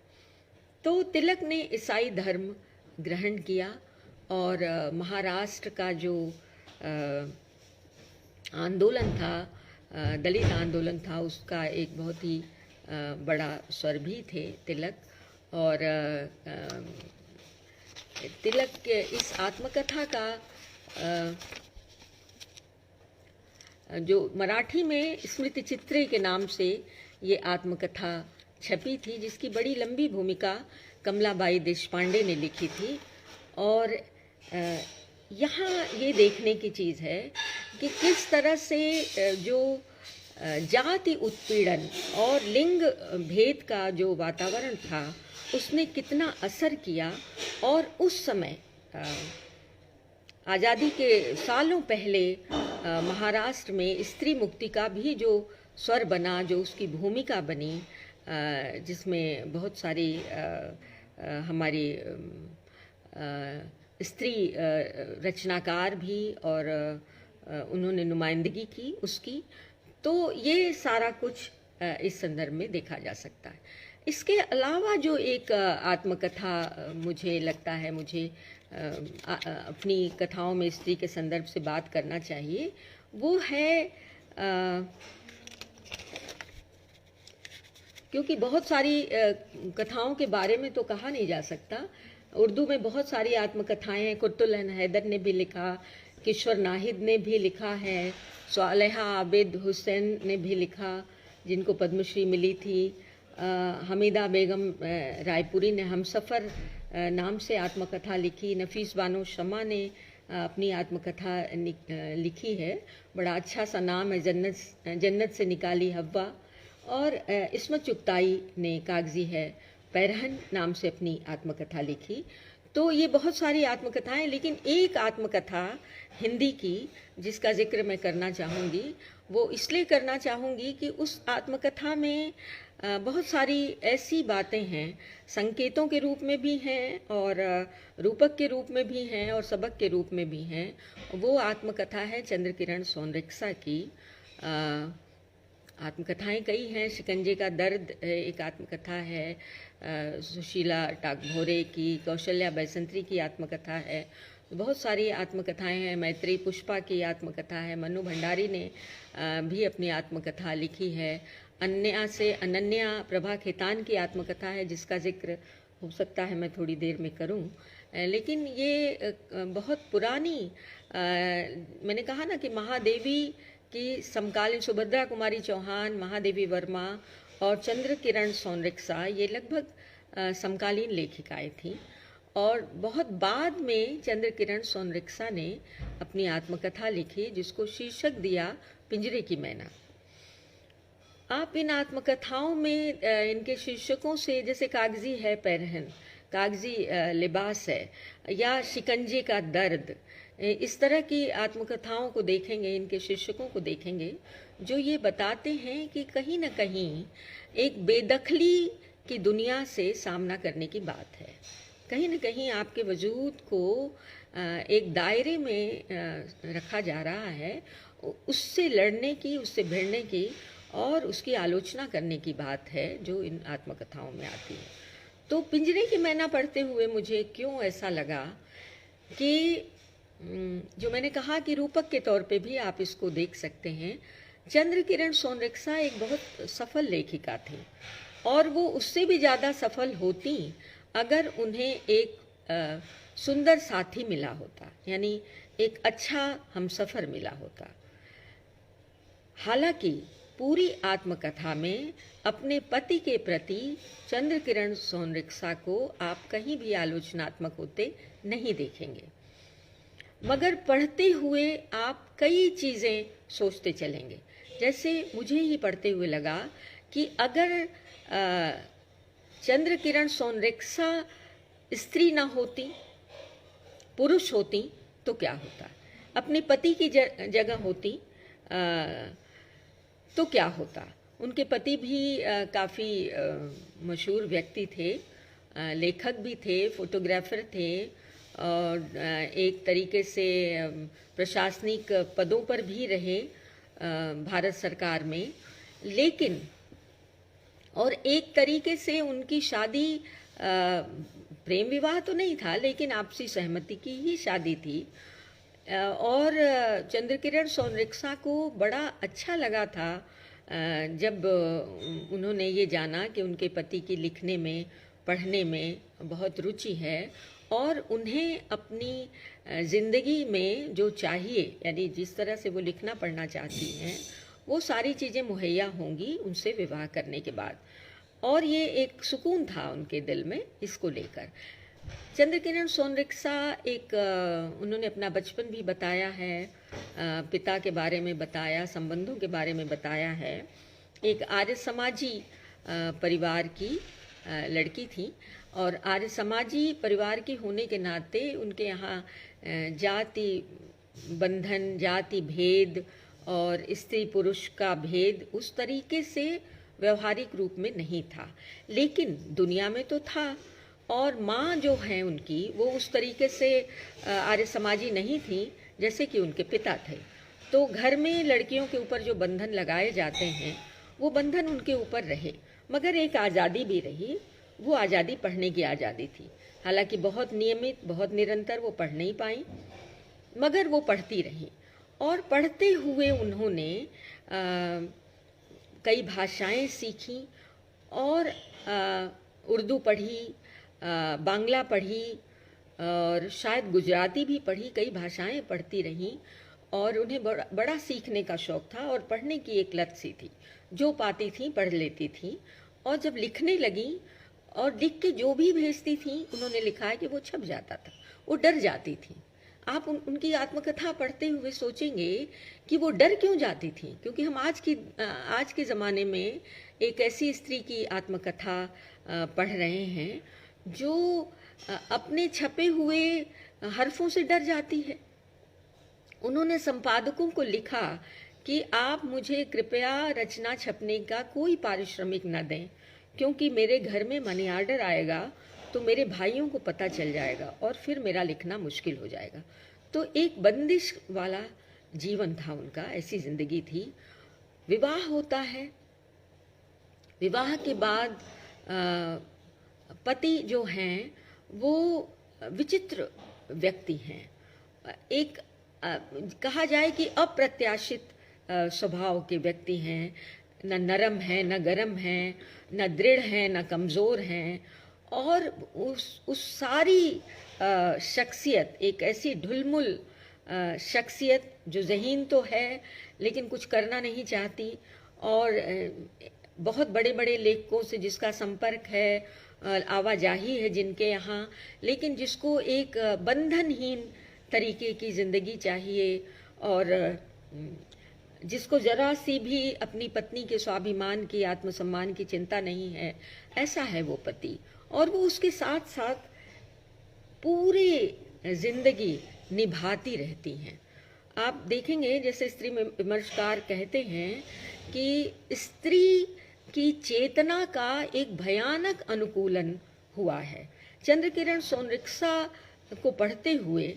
तो तिलक ने ईसाई धर्म ग्रहण किया और महाराष्ट्र का जो आंदोलन था, दलित आंदोलन था, उसका एक बहुत ही बड़ा स्वर भी थे तिलक। और तिलक के इस आत्मकथा का जो मराठी में स्मृति चित्रे के नाम से ये आत्मकथा छपी थी, जिसकी बड़ी लंबी भूमिका कमलाबाई देशपांडे ने लिखी थी। और यहाँ ये देखने की चीज़ है कि किस तरह से जो जाति उत्पीड़न और लिंग भेद का जो वातावरण था उसने कितना असर किया। और उस समय आज़ादी के सालों पहले महाराष्ट्र में स्त्री मुक्ति का भी जो स्वर बना, जो उसकी भूमिका बनी, जिसमें बहुत सारी हमारी स्त्री रचनाकार भी और उन्होंने नुमाइंदगी की उसकी। तो ये सारा कुछ इस संदर्भ में देखा जा सकता है। इसके अलावा जो एक आत्मकथा मुझे लगता है मुझे अपनी कथाओं में स्त्री के संदर्भ से बात करना चाहिए, वो है क्योंकि बहुत सारी कथाओं के बारे में तो कहा नहीं जा सकता। उर्दू में बहुत सारी आत्मकथाएं हैं। कुतुल हैदर ने भी लिखा, किशोर नाहिद ने भी लिखा है, सालेहा आबिद हुसैन ने भी लिखा जिनको पद्मश्री मिली थी, हमीदा बेगम रायपुरी ने हमसफ़र नाम से आत्मकथा लिखी, नफीस बानो शमा ने अपनी आत्मकथा लिखी है, बड़ा अच्छा सा नाम है, जन्नत से निकाली हव्वा। और इस्मत चुगताई ने कागजी है पैरहन नाम से अपनी आत्मकथा लिखी। तो ये बहुत सारी आत्मकथाएं, लेकिन एक आत्मकथा हिंदी की जिसका जिक्र मैं करना चाहूँगी, वो इसलिए करना चाहूँगी कि उस आत्मकथा में बहुत सारी ऐसी बातें हैं, संकेतों के रूप में भी हैं और रूपक के रूप में भी हैं और सबक के रूप में भी हैं। वो आत्मकथा है चंद्रकिरण सोनरिक्सा की। आत्मकथाएं कई हैं। शिकंजे का दर्द एक आत्मकथा है, सुशीला टागभोरे की, कौशल्या बैसंत्री की आत्मकथा है। बहुत सारी आत्मकथाएं हैं। मैत्री पुष्पा की आत्मकथा है। मनु भंडारी ने भी अपनी आत्मकथा लिखी है। अनन्या प्रभा खेतान की आत्मकथा है जिसका जिक्र हो सकता है मैं थोड़ी देर में करूं। लेकिन ये बहुत पुरानी, मैंने कहा ना कि महादेवी की समकालीन सुभद्रा कुमारी चौहान, महादेवी वर्मा और चंद्रकिरण सोनरिक्सा ये लगभग समकालीन लेखिकाएं थीं। और बहुत बाद में चंद्रकिरण सोनरिक्सा ने अपनी आत्मकथा लिखी जिसको शीर्षक दिया पिंजरे की मैना। आप इन आत्मकथाओं में इनके शीर्षकों से, जैसे कागजी है पैरहन, कागजी लिबास है, या शिकंजे का दर्द, इस तरह की आत्मकथाओं को देखेंगे, इनके शीर्षकों को देखेंगे जो ये बताते हैं कि कहीं ना कहीं एक बेदखली की दुनिया से सामना करने की बात है। कहीं न कहीं आपके वजूद को एक दायरे में रखा जा रहा है। उससे लड़ने की, उससे भिड़ने की और उसकी आलोचना करने की बात है जो इन आत्मकथाओं में आती है। तो पिंजरे की मैना पढ़ते हुए मुझे क्यों ऐसा लगा कि जो मैंने कहा कि रूपक के तौर पे भी आप इसको देख सकते हैं। चंद्र किरण सोनरिक्सा एक बहुत सफल लेखिका थी और वो उससे भी ज़्यादा सफल होती अगर उन्हें एक सुंदर साथी मिला होता, यानी एक अच्छा हमसफ़र मिला होता। हालांकि पूरी आत्मकथा में अपने पति के प्रति चंद्र किरण सोनरिक्सा को आप कहीं भी आलोचनात्मक होते नहीं देखेंगे, मगर पढ़ते हुए आप कई चीज़ें सोचते चलेंगे। जैसे मुझे ही पढ़ते हुए लगा कि अगर चंद्र किरण सोनरिक्सा स्त्री ना होती, पुरुष होती तो क्या होता, अपने पति की जगह होती तो क्या होता। उनके पति भी काफ़ी मशहूर व्यक्ति थे, लेखक भी थे, फोटोग्राफर थे और एक तरीके से प्रशासनिक पदों पर भी रहे भारत सरकार में। लेकिन और एक तरीके से उनकी शादी प्रेम विवाह तो नहीं था, लेकिन आपसी सहमति की ही शादी थी। और चंद्रकिरण सोनरिक्सा को बड़ा अच्छा लगा था जब उन्होंने ये जाना कि उनके पति की लिखने में, पढ़ने में बहुत रुचि है और उन्हें अपनी ज़िंदगी में जो चाहिए, यानी जिस तरह से वो लिखना पढ़ना चाहती हैं, वो सारी चीज़ें मुहैया होंगी उनसे विवाह करने के बाद। और ये एक सुकून था उनके दिल में इसको लेकर। चंद्रकिरण सोनरिक्सा एक उन्होंने अपना बचपन भी बताया है, पिता के बारे में बताया, संबंधों के बारे में बताया है। एक आर्य समाजी परिवार की लड़की थी और आर्य समाजी परिवार की होने के नाते उनके यहाँ जाति बंधन, जाति भेद और स्त्री पुरुष का भेद उस तरीके से व्यवहारिक रूप में नहीं था, लेकिन दुनिया में तो था। और माँ जो हैं उनकी, वो उस तरीके से आर्य समाजी नहीं थी जैसे कि उनके पिता थे। तो घर में लड़कियों के ऊपर जो बंधन लगाए जाते हैं वो बंधन उनके ऊपर रहे, मगर एक आज़ादी भी रही। वो आज़ादी पढ़ने की आज़ादी थी। हालांकि बहुत नियमित, बहुत निरंतर वो पढ़ नहीं पाई, मगर वो पढ़ती रही। और पढ़ते हुए उन्होंने कई भाषाएं सीखी और उर्दू पढ़ी, बांग्ला पढ़ी और शायद गुजराती भी पढ़ी, कई भाषाएं पढ़ती रहीं और उन्हें बड़ा सीखने का शौक़ था और पढ़ने की एक लत सी थी। जो पाती थी पढ़ लेती थी और जब लिखने लगी और लिख के जो भी भेजती थी, उन्होंने लिखा है कि वो छप जाता था, वो डर जाती थी। आप उनकी आत्मकथा पढ़ते हुए सोचेंगे कि वो डर क्यों जाती थी, क्योंकि हम आज के ज़माने में एक ऐसी स्त्री की आत्मकथा पढ़ रहे हैं जो अपने छपे हुए हरफों से डर जाती है। उन्होंने संपादकों को लिखा कि आप मुझे कृपया रचना छपने का कोई पारिश्रमिक न दें, क्योंकि मेरे घर में मनी आर्डर आएगा तो मेरे भाइयों को पता चल जाएगा और फिर मेरा लिखना मुश्किल हो जाएगा। तो एक बंदिश वाला जीवन था उनका, ऐसी ज़िंदगी थी। विवाह होता है, विवाह के बाद पति जो हैं वो विचित्र व्यक्ति हैं। एक कहा जाए कि अप्रत्याशित स्वभाव के व्यक्ति हैं, न नरम हैं, न गरम हैं, न दृढ़ हैं, न कमज़ोर हैं। और उस सारी शख्सियत, एक ऐसी ढुलमुल शख्सियत जो ज़हीन तो है लेकिन कुछ करना नहीं चाहती और बहुत बड़े बड़े लेखकों से जिसका संपर्क है, आवाजाही है जिनके यहाँ, लेकिन जिसको एक बंधनहीन तरीके की ज़िंदगी चाहिए और जिसको ज़रा सी भी अपनी पत्नी के स्वाभिमान की, आत्मसम्मान की चिंता नहीं है, ऐसा है वो पति। और वो उसके साथ साथ पूरी ज़िंदगी निभाती रहती हैं। आप देखेंगे जैसे स्त्री विमर्शकार कहते हैं कि स्त्री की चेतना का एक भयानक अनुकूलन हुआ है। चंद्रकिरण सोनरिक्सा को पढ़ते हुए,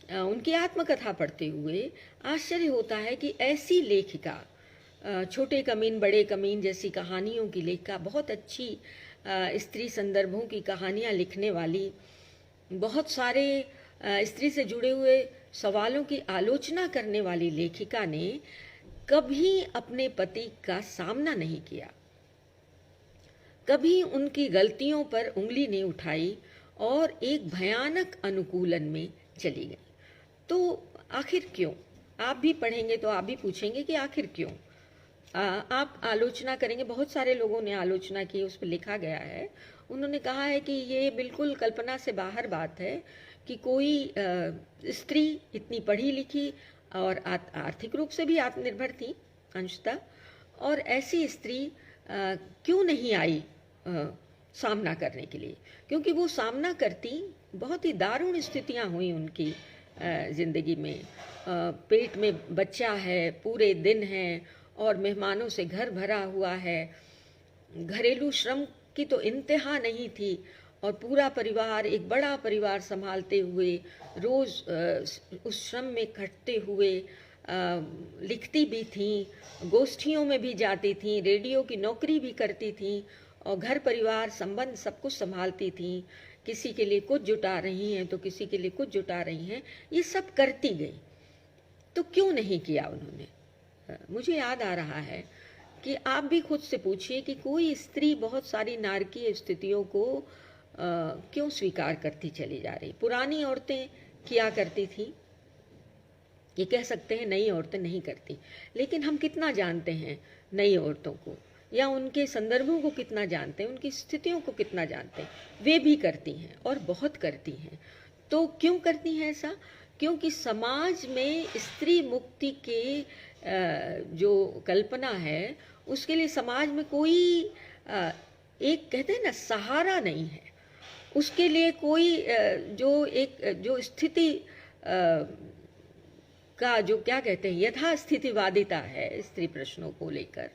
उनकी आत्मकथा पढ़ते हुए आश्चर्य होता है कि ऐसी लेखिका, छोटे कमीन बड़े कमीन जैसी कहानियों की लेखिका, बहुत अच्छी स्त्री संदर्भों की कहानियाँ लिखने वाली, बहुत सारे स्त्री से जुड़े हुए सवालों की आलोचना करने वाली लेखिका ने कभी अपने पति का सामना नहीं किया, कभी उनकी गलतियों पर उंगली नहीं उठाई और एक भयानक अनुकूलन में चली गई। तो आखिर क्यों? आप भी पढ़ेंगे तो आप भी पूछेंगे कि आखिर क्यों। आप आलोचना करेंगे, बहुत सारे लोगों ने आलोचना की, उस पर लिखा गया है। उन्होंने कहा है कि ये बिल्कुल कल्पना से बाहर बात है कि कोई स्त्री इतनी पढ़ी लिखी और आर्थिक रूप से भी आत्मनिर्भर थी अंशतः, और ऐसी स्त्री क्यों नहीं आई सामना करने के लिए, क्योंकि वो सामना करती, बहुत ही दारुण स्थितियां हुई उनकी ज़िंदगी में। पेट में बच्चा है, पूरे दिन है और मेहमानों से घर भरा हुआ है, घरेलू श्रम की तो इंतहा नहीं थी, और पूरा परिवार, एक बड़ा परिवार संभालते हुए, रोज़ उस श्रम में खटते हुए लिखती भी थीं, गोष्ठियों में भी जाती थीं, रेडियो की नौकरी भी करती थीं, और घर परिवार संबंध सब कुछ संभालती थीं। किसी के लिए कुछ जुटा रही हैं तो किसी के लिए कुछ जुटा रही हैं, ये सब करती गई। तो क्यों नहीं किया उन्होंने? मुझे याद आ रहा है कि आप भी खुद से पूछिए कि कोई स्त्री बहुत सारी नारकीय स्थितियों को क्यों स्वीकार करती चली जा रही। पुरानी औरतें किया करती थी, ये कह सकते हैं नई औरतें नहीं करती, लेकिन हम कितना जानते हैं नई औरतों को, या उनके संदर्भों को कितना जानते हैं, उनकी स्थितियों को कितना जानते हैं। वे भी करती हैं और बहुत करती हैं। तो क्यों करती हैं ऐसा? क्योंकि समाज में स्त्री मुक्ति के जो कल्पना है, उसके लिए समाज में कोई एक कहते हैं ना सहारा नहीं है, उसके लिए कोई जो स्थिति का जो क्या कहते हैं यथास्थितिवादिता है स्त्री प्रश्नों को लेकर,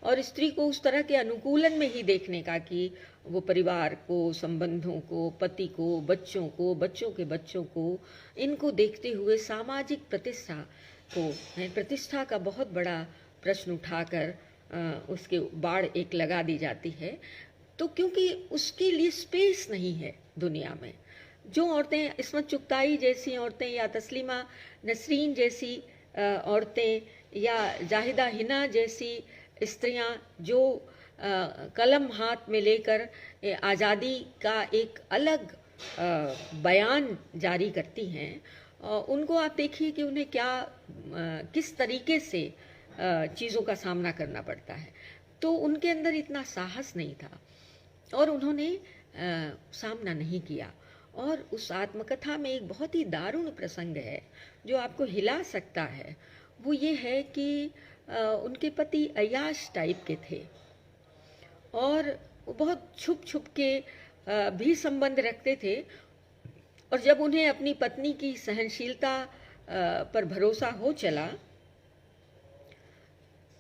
और स्त्री को उस तरह के अनुकूलन में ही देखने का कि वो परिवार को, संबंधों को, पति को, बच्चों को, बच्चों के बच्चों को, इनको देखते हुए सामाजिक प्रतिष्ठा को, प्रतिष्ठा का बहुत बड़ा प्रश्न उठाकर उसके बाड़ एक लगा दी जाती है। तो क्योंकि उसके लिए स्पेस नहीं है दुनिया में। जो औरतें, इस्मत चुगताई जैसी औरतें, या तस्लीमा नसरीन जैसी औरतें, या जाहिदा हिना जैसी स्त्रियां जो कलम हाथ में लेकर आज़ादी का एक अलग बयान जारी करती हैं, उनको आप देखिए कि उन्हें क्या किस तरीके से चीज़ों का सामना करना पड़ता है। तो उनके अंदर इतना साहस नहीं था और उन्होंने सामना नहीं किया। और उस आत्मकथा में एक बहुत ही दारुण प्रसंग है जो आपको हिला सकता है। वो ये है कि उनके पति अय्याश टाइप के थे और वो बहुत छुप छुप के भी संबंध रखते थे, और जब उन्हें अपनी पत्नी की सहनशीलता पर भरोसा हो चला,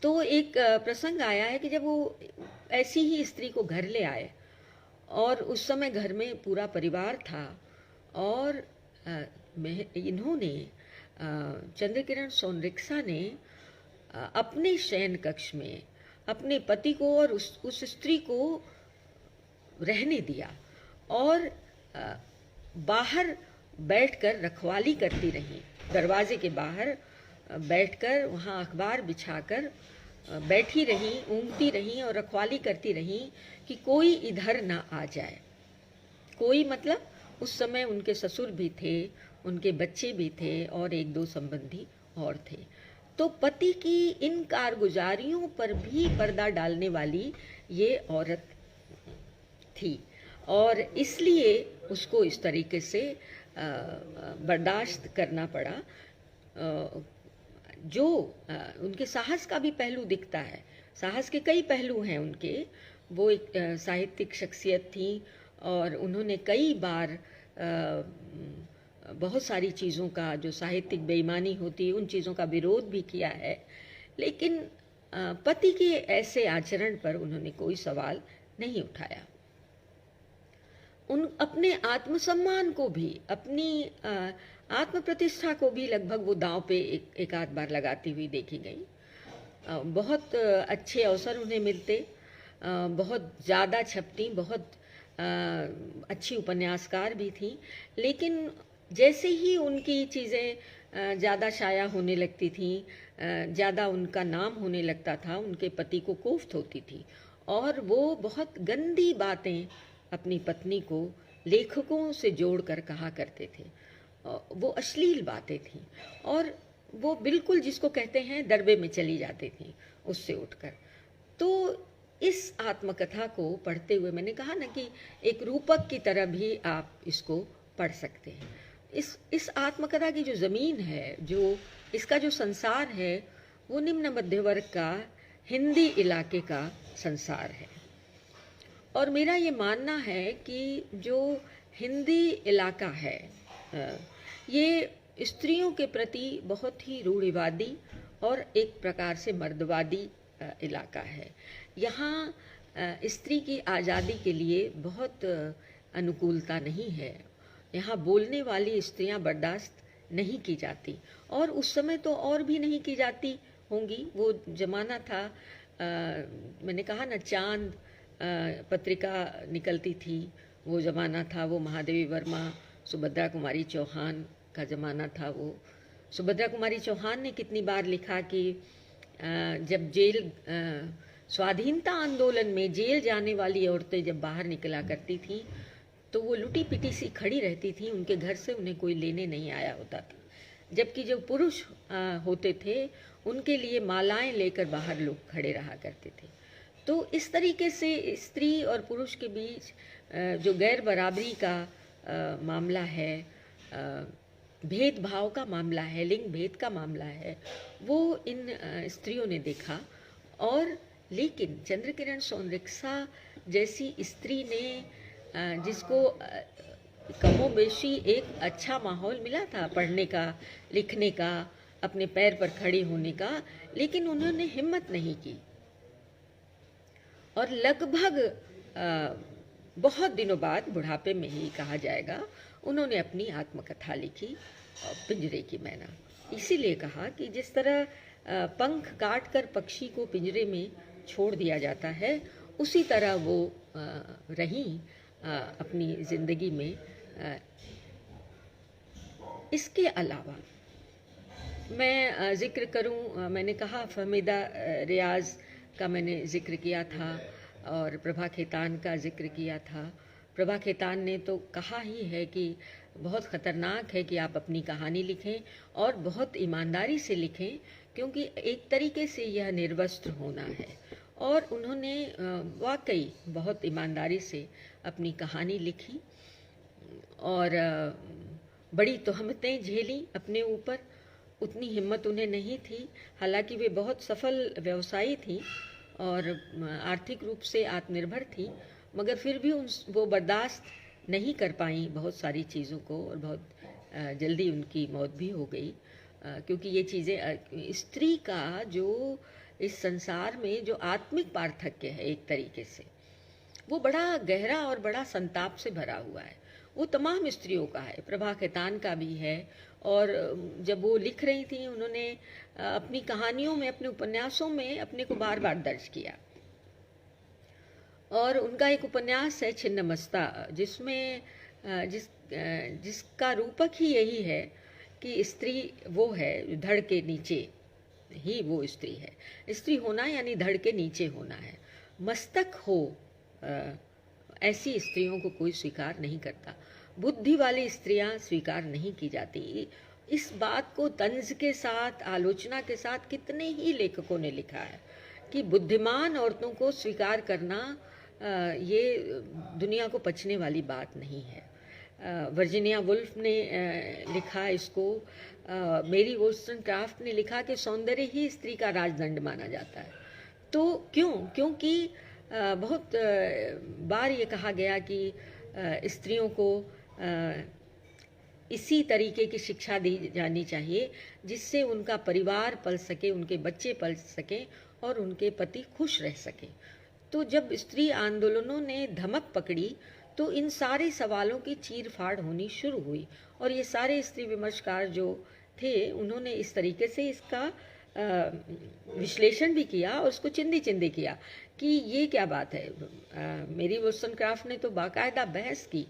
तो एक प्रसंग आया है कि जब वो ऐसी ही स्त्री को घर ले आए, और उस समय घर में पूरा परिवार था, और इन्होंने चंद्रकिरण सोनरिक्सा ने अपने शयन कक्ष में अपने पति को और उस स्त्री को रहने दिया, और बाहर बैठकर रखवाली करती रही। दरवाजे के बाहर बैठकर वहाँ अखबार बिछाकर बैठी रही, ऊँघती रही और रखवाली करती रही कि कोई इधर ना आ जाए। कोई मतलब उस समय उनके ससुर भी थे, उनके बच्चे भी थे और एक दो संबंधी और थे। तो पति की इन कारगुजारियों पर भी पर्दा डालने वाली ये औरत थी, और इसलिए उसको इस तरीके से बर्दाश्त करना पड़ा। जो उनके साहस का भी पहलू दिखता है, साहस के कई पहलू हैं उनके। वो एक साहित्यिक शख्सियत थी और उन्होंने कई बार बहुत सारी चीज़ों का, जो साहित्यिक बेईमानी होती है, उन चीज़ों का विरोध भी किया है, लेकिन पति के ऐसे आचरण पर उन्होंने कोई सवाल नहीं उठाया। उन अपने आत्मसम्मान को भी, अपनी आत्म प्रतिष्ठा को भी लगभग वो दांव पे एक आध बार लगाती हुई देखी गई। बहुत अच्छे अवसर उन्हें मिलते, बहुत ज़्यादा छपती, बहुत अच्छी उपन्यासकार भी थी, लेकिन जैसे ही उनकी चीज़ें ज़्यादा शाया होने लगती थी, ज़्यादा उनका नाम होने लगता था, उनके पति को कोफ्त होती थी और वो बहुत गंदी बातें अपनी पत्नी को लेखकों से जोड़कर कहा करते थे। वो अश्लील बातें थीं और वो बिल्कुल जिसको कहते हैं दरबे में चली जाती थी उससे उठकर। तो इस आत्मकथा को पढ़ते हुए मैंने कहा ना कि एक रूपक की तरह भी आप इसको पढ़ सकते हैं। इस आत्मकथा की जो ज़मीन है, जो इसका जो संसार है, वो निम्न मध्य वर्ग का हिंदी इलाके का संसार है। और मेरा ये मानना है कि जो हिंदी इलाका है ये स्त्रियों के प्रति बहुत ही रूढ़िवादी और एक प्रकार से मर्दवादी इलाका है। यहाँ स्त्री की आज़ादी के लिए बहुत अनुकूलता नहीं है। यहाँ बोलने वाली स्त्रियाँ बर्दाश्त नहीं की जाती और उस समय तो और भी नहीं की जाती होंगी। वो ज़माना था, मैंने कहा ना, चांद पत्रिका निकलती थी, वो ज़माना था। वो महादेवी वर्मा, सुभद्रा कुमारी चौहान का ज़माना था। वो सुभद्रा कुमारी चौहान ने कितनी बार लिखा कि जब जेल स्वाधीनता आंदोलन में जेल जाने वाली औरतें जब बाहर निकला करती थीं तो वो लुटी पिटी सी खड़ी रहती थीं, उनके घर से उन्हें कोई लेने नहीं आया होता था। जबकि जो पुरुष होते थे उनके लिए मालाएं लेकर बाहर लोग खड़े रहा करते थे। तो इस तरीके से स्त्री और पुरुष के बीच जो गैर बराबरी का मामला है, भेदभाव का मामला है, लिंग भेद का मामला है, वो इन स्त्रियों ने देखा। और लेकिन चंद्रकिरण सोनरिक्सा जैसी स्त्री ने जिसको कमोबेशी एक अच्छा माहौल मिला था पढ़ने का, लिखने का, अपने पैर पर खड़े होने का, लेकिन उन्होंने हिम्मत नहीं की और लगभग बहुत दिनों बाद, बुढ़ापे में ही कहा जाएगा, उन्होंने अपनी आत्मकथा लिखी, पिंजरे की मैना। इसीलिए कहा कि जिस तरह पंख काट कर पक्षी को पिंजरे में छोड़ दिया जाता है, उसी तरह वो रहीं अपनी ज़िंदगी में। इसके अलावा मैं ज़िक्र करूं, मैंने कहा फहमीदा रियाज़ का मैंने ज़िक्र किया था और प्रभा खेतान का ज़िक्र किया था। प्रभा खेतान ने तो कहा ही है कि बहुत ख़तरनाक है कि आप अपनी कहानी लिखें और बहुत ईमानदारी से लिखें, क्योंकि एक तरीके से यह निर्वस्त्र होना है। और उन्होंने वाकई बहुत ईमानदारी से अपनी कहानी लिखी और बड़ी तोहमतें झेली अपने ऊपर। उतनी हिम्मत उन्हें नहीं थी, हालांकि वे बहुत सफल व्यवसायी थी और आर्थिक रूप से आत्मनिर्भर थी, मगर फिर भी वो बर्दाश्त नहीं कर पाई बहुत सारी चीज़ों को और बहुत जल्दी उनकी मौत भी हो गई। क्योंकि ये चीज़ें, स्त्री का जो इस संसार में जो आत्मिक पार्थक्य है एक तरीके से, वो बड़ा गहरा और बड़ा संताप से भरा हुआ है। वो तमाम स्त्रियों का है, प्रभा खेतान का भी है। और जब वो लिख रही थी, उन्होंने अपनी कहानियों में, अपने उपन्यासों में अपने को बार बार दर्ज किया। और उनका एक उपन्यास है छिन्नमस्ता, जिसमें जिसका रूपक ही यही है कि स्त्री वो है, धड़ के नीचे ही वो स्त्री है। स्त्री होना यानी धड़ के नीचे होना है। मस्तक हो ऐसी स्त्रियों को कोई स्वीकार नहीं करता। बुद्धि वाली स्त्रियां स्वीकार नहीं की जाती। इस बात को तंज के साथ, आलोचना के साथ कितने ही लेखकों ने लिखा है कि बुद्धिमान औरतों को स्वीकार करना ये दुनिया को पचने वाली बात नहीं है। वर्जीनिया वुल्फ ने लिखा इसको, मेरी वोllstonecraft ने लिखा कि सौंदर्य ही स्त्री का राजदंड माना जाता है। तो क्योंकि बहुत बार ये कहा गया कि स्त्रियों को इसी तरीके की शिक्षा दी जानी चाहिए जिससे उनका परिवार पल सके, उनके बच्चे पल सकें और उनके पति खुश रह सकें। तो जब स्त्री आंदोलनों ने धमक पकड़ी तो इन सारे सवालों की चीर-फाड़ होनी शुरू हुई और ये सारे स्त्री विमर्शकार जो थे उन्होंने इस तरीके से इसका विश्लेषण भी किया और उसको चिंदी किया कि ये क्या बात है। मेरी वोllstonecraft ने तो बाकायदा बहस की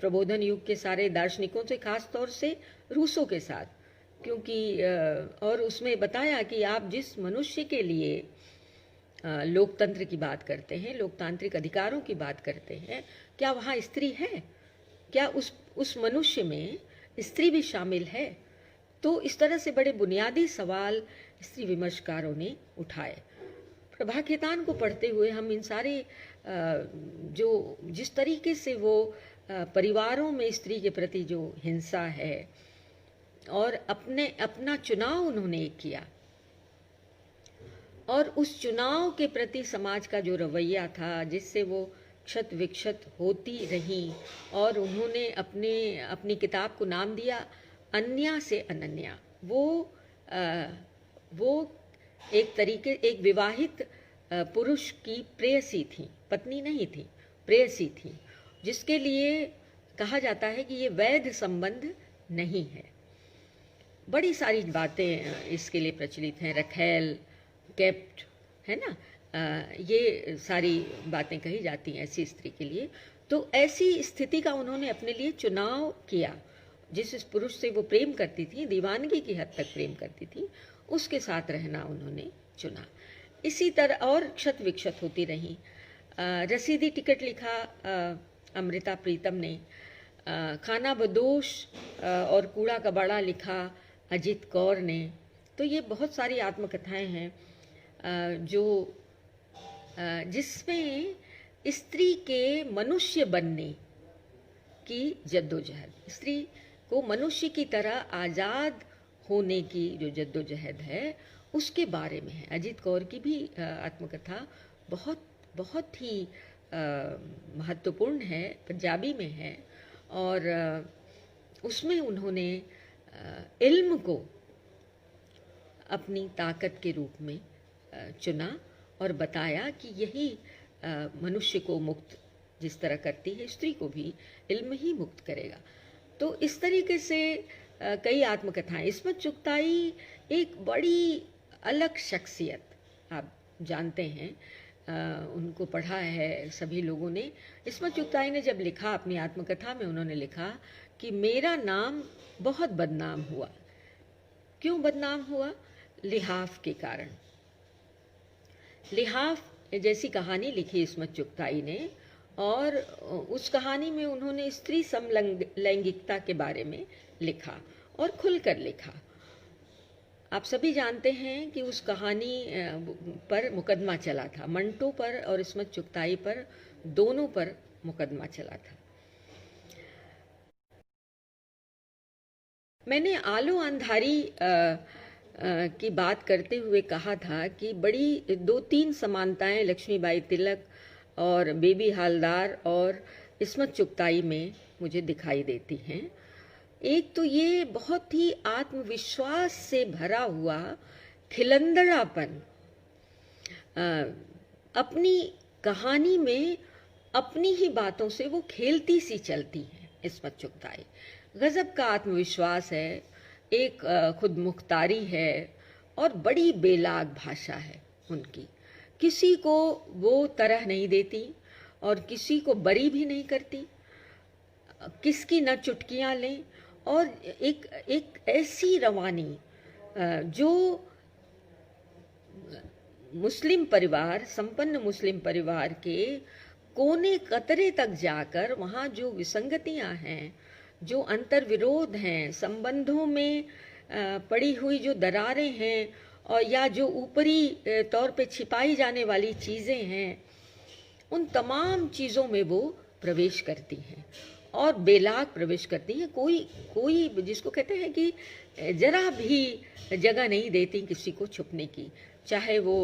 प्रबोधन युग के सारे दार्शनिकों से, खास तौर से रूसों के साथ, क्योंकि और उसमें बताया कि आप जिस मनुष्य के लिए लोकतंत्र की बात करते हैं, लोकतांत्रिक अधिकारों की बात करते हैं, क्या वहाँ स्त्री है? क्या उस मनुष्य में स्त्री भी शामिल है? तो इस तरह से बड़े बुनियादी सवाल स्त्री विमर्शकारों ने उठाए। प्रभा खेतान को पढ़ते हुए हम इन सारे जो जिस तरीके से वो परिवारों में स्त्री के प्रति जो हिंसा है और अपना चुनाव उन्होंने किया और उस चुनाव के प्रति समाज का जो रवैया था जिससे वो क्षत विक्षत होती रही, और उन्होंने अपनी किताब को नाम दिया अन्या से अनन्या। वो एक विवाहित पुरुष की प्रेयसी थी, पत्नी नहीं थी, प्रेयसी थी, जिसके लिए कहा जाता है कि ये वैध संबंध नहीं है। बड़ी सारी बातें इसके लिए प्रचलित हैं, रखेल, केप्ट, है ना, ये सारी बातें कही जाती हैं ऐसी स्त्री के लिए। तो ऐसी स्थिति का उन्होंने अपने लिए चुनाव किया। जिस पुरुष से वो प्रेम करती थी, दीवानगी की हद तक प्रेम करती थी, उसके साथ रहना उन्होंने चुना। इसी तरह और क्षत विक्षत होती रही। रसीदी टिकट लिखा अमृता प्रीतम ने, खाना बदोश और कूड़ा कबाड़ा लिखा अजित कौर ने। तो ये बहुत सारी आत्मकथाएं हैं जो जिसमें स्त्री के मनुष्य बनने की जद्दोजहद, स्त्री को मनुष्य की तरह आज़ाद होने की जो जद्दोजहद है उसके बारे में है। अजित कौर की भी आत्मकथा बहुत ही महत्वपूर्ण है, पंजाबी में है, और उसमें उन्होंने इल्म को अपनी ताकत के रूप में चुना और बताया कि यही मनुष्य को मुक्त जिस तरह करती है, स्त्री को भी इल्म ही मुक्त करेगा। तो इस तरीके से कई आत्मकथाएं। इस्मत चुगताई एक बड़ी अलग शख्सियत, आप जानते हैं, उनको पढ़ा है सभी लोगों ने। इस्मत चुगताई ने जब लिखा अपनी आत्मकथा में, उन्होंने लिखा कि मेरा नाम बहुत बदनाम हुआ। क्यों बदनाम हुआ? लिहाफ के कारण। लिहाफ जैसी कहानी लिखी इस्मत चुगताई ने, और उस कहानी में उन्होंने स्त्री समलैंगिकता के बारे में लिखा और खुलकर लिखा। आप सभी जानते हैं कि उस कहानी पर मुकदमा चला था, मंटो पर और इस्मत चुगताई पर, दोनों पर मुकदमा चला था। मैंने आलो अंधारी की बात करते हुए कहा था कि बड़ी 2-3 समानताएं लक्ष्मीबाई तिलक और बेबी हालदार और इस्मत चुगताई में मुझे दिखाई देती हैं। एक तो ये बहुत ही आत्मविश्वास से भरा हुआ खिलंदड़ापन, अपनी कहानी में अपनी ही बातों से वो खेलती सी चलती है इस्मत चुगताई। गजब का आत्मविश्वास है, एक खुद मुख्तारी है और बड़ी बेलाग भाषा है उनकी। किसी को वो तरह नहीं देती और किसी को बरी भी नहीं करती, किसकी न चुटकियां लें, और एक ऐसी रवानी जो मुस्लिम परिवार, संपन्न मुस्लिम परिवार के कोने कतरे तक जाकर वहाँ जो विसंगतियां हैं, जो अंतर्विरोध हैं, संबंधों में पड़ी हुई जो दरारें हैं, और या जो ऊपरी तौर पे छिपाई जाने वाली चीज़ें हैं, उन तमाम चीज़ों में वो प्रवेश करती हैं और बेलाग प्रवेश करती हैं। कोई जिसको कहते हैं कि जरा भी जगह नहीं देती किसी को छुपने की, चाहे वो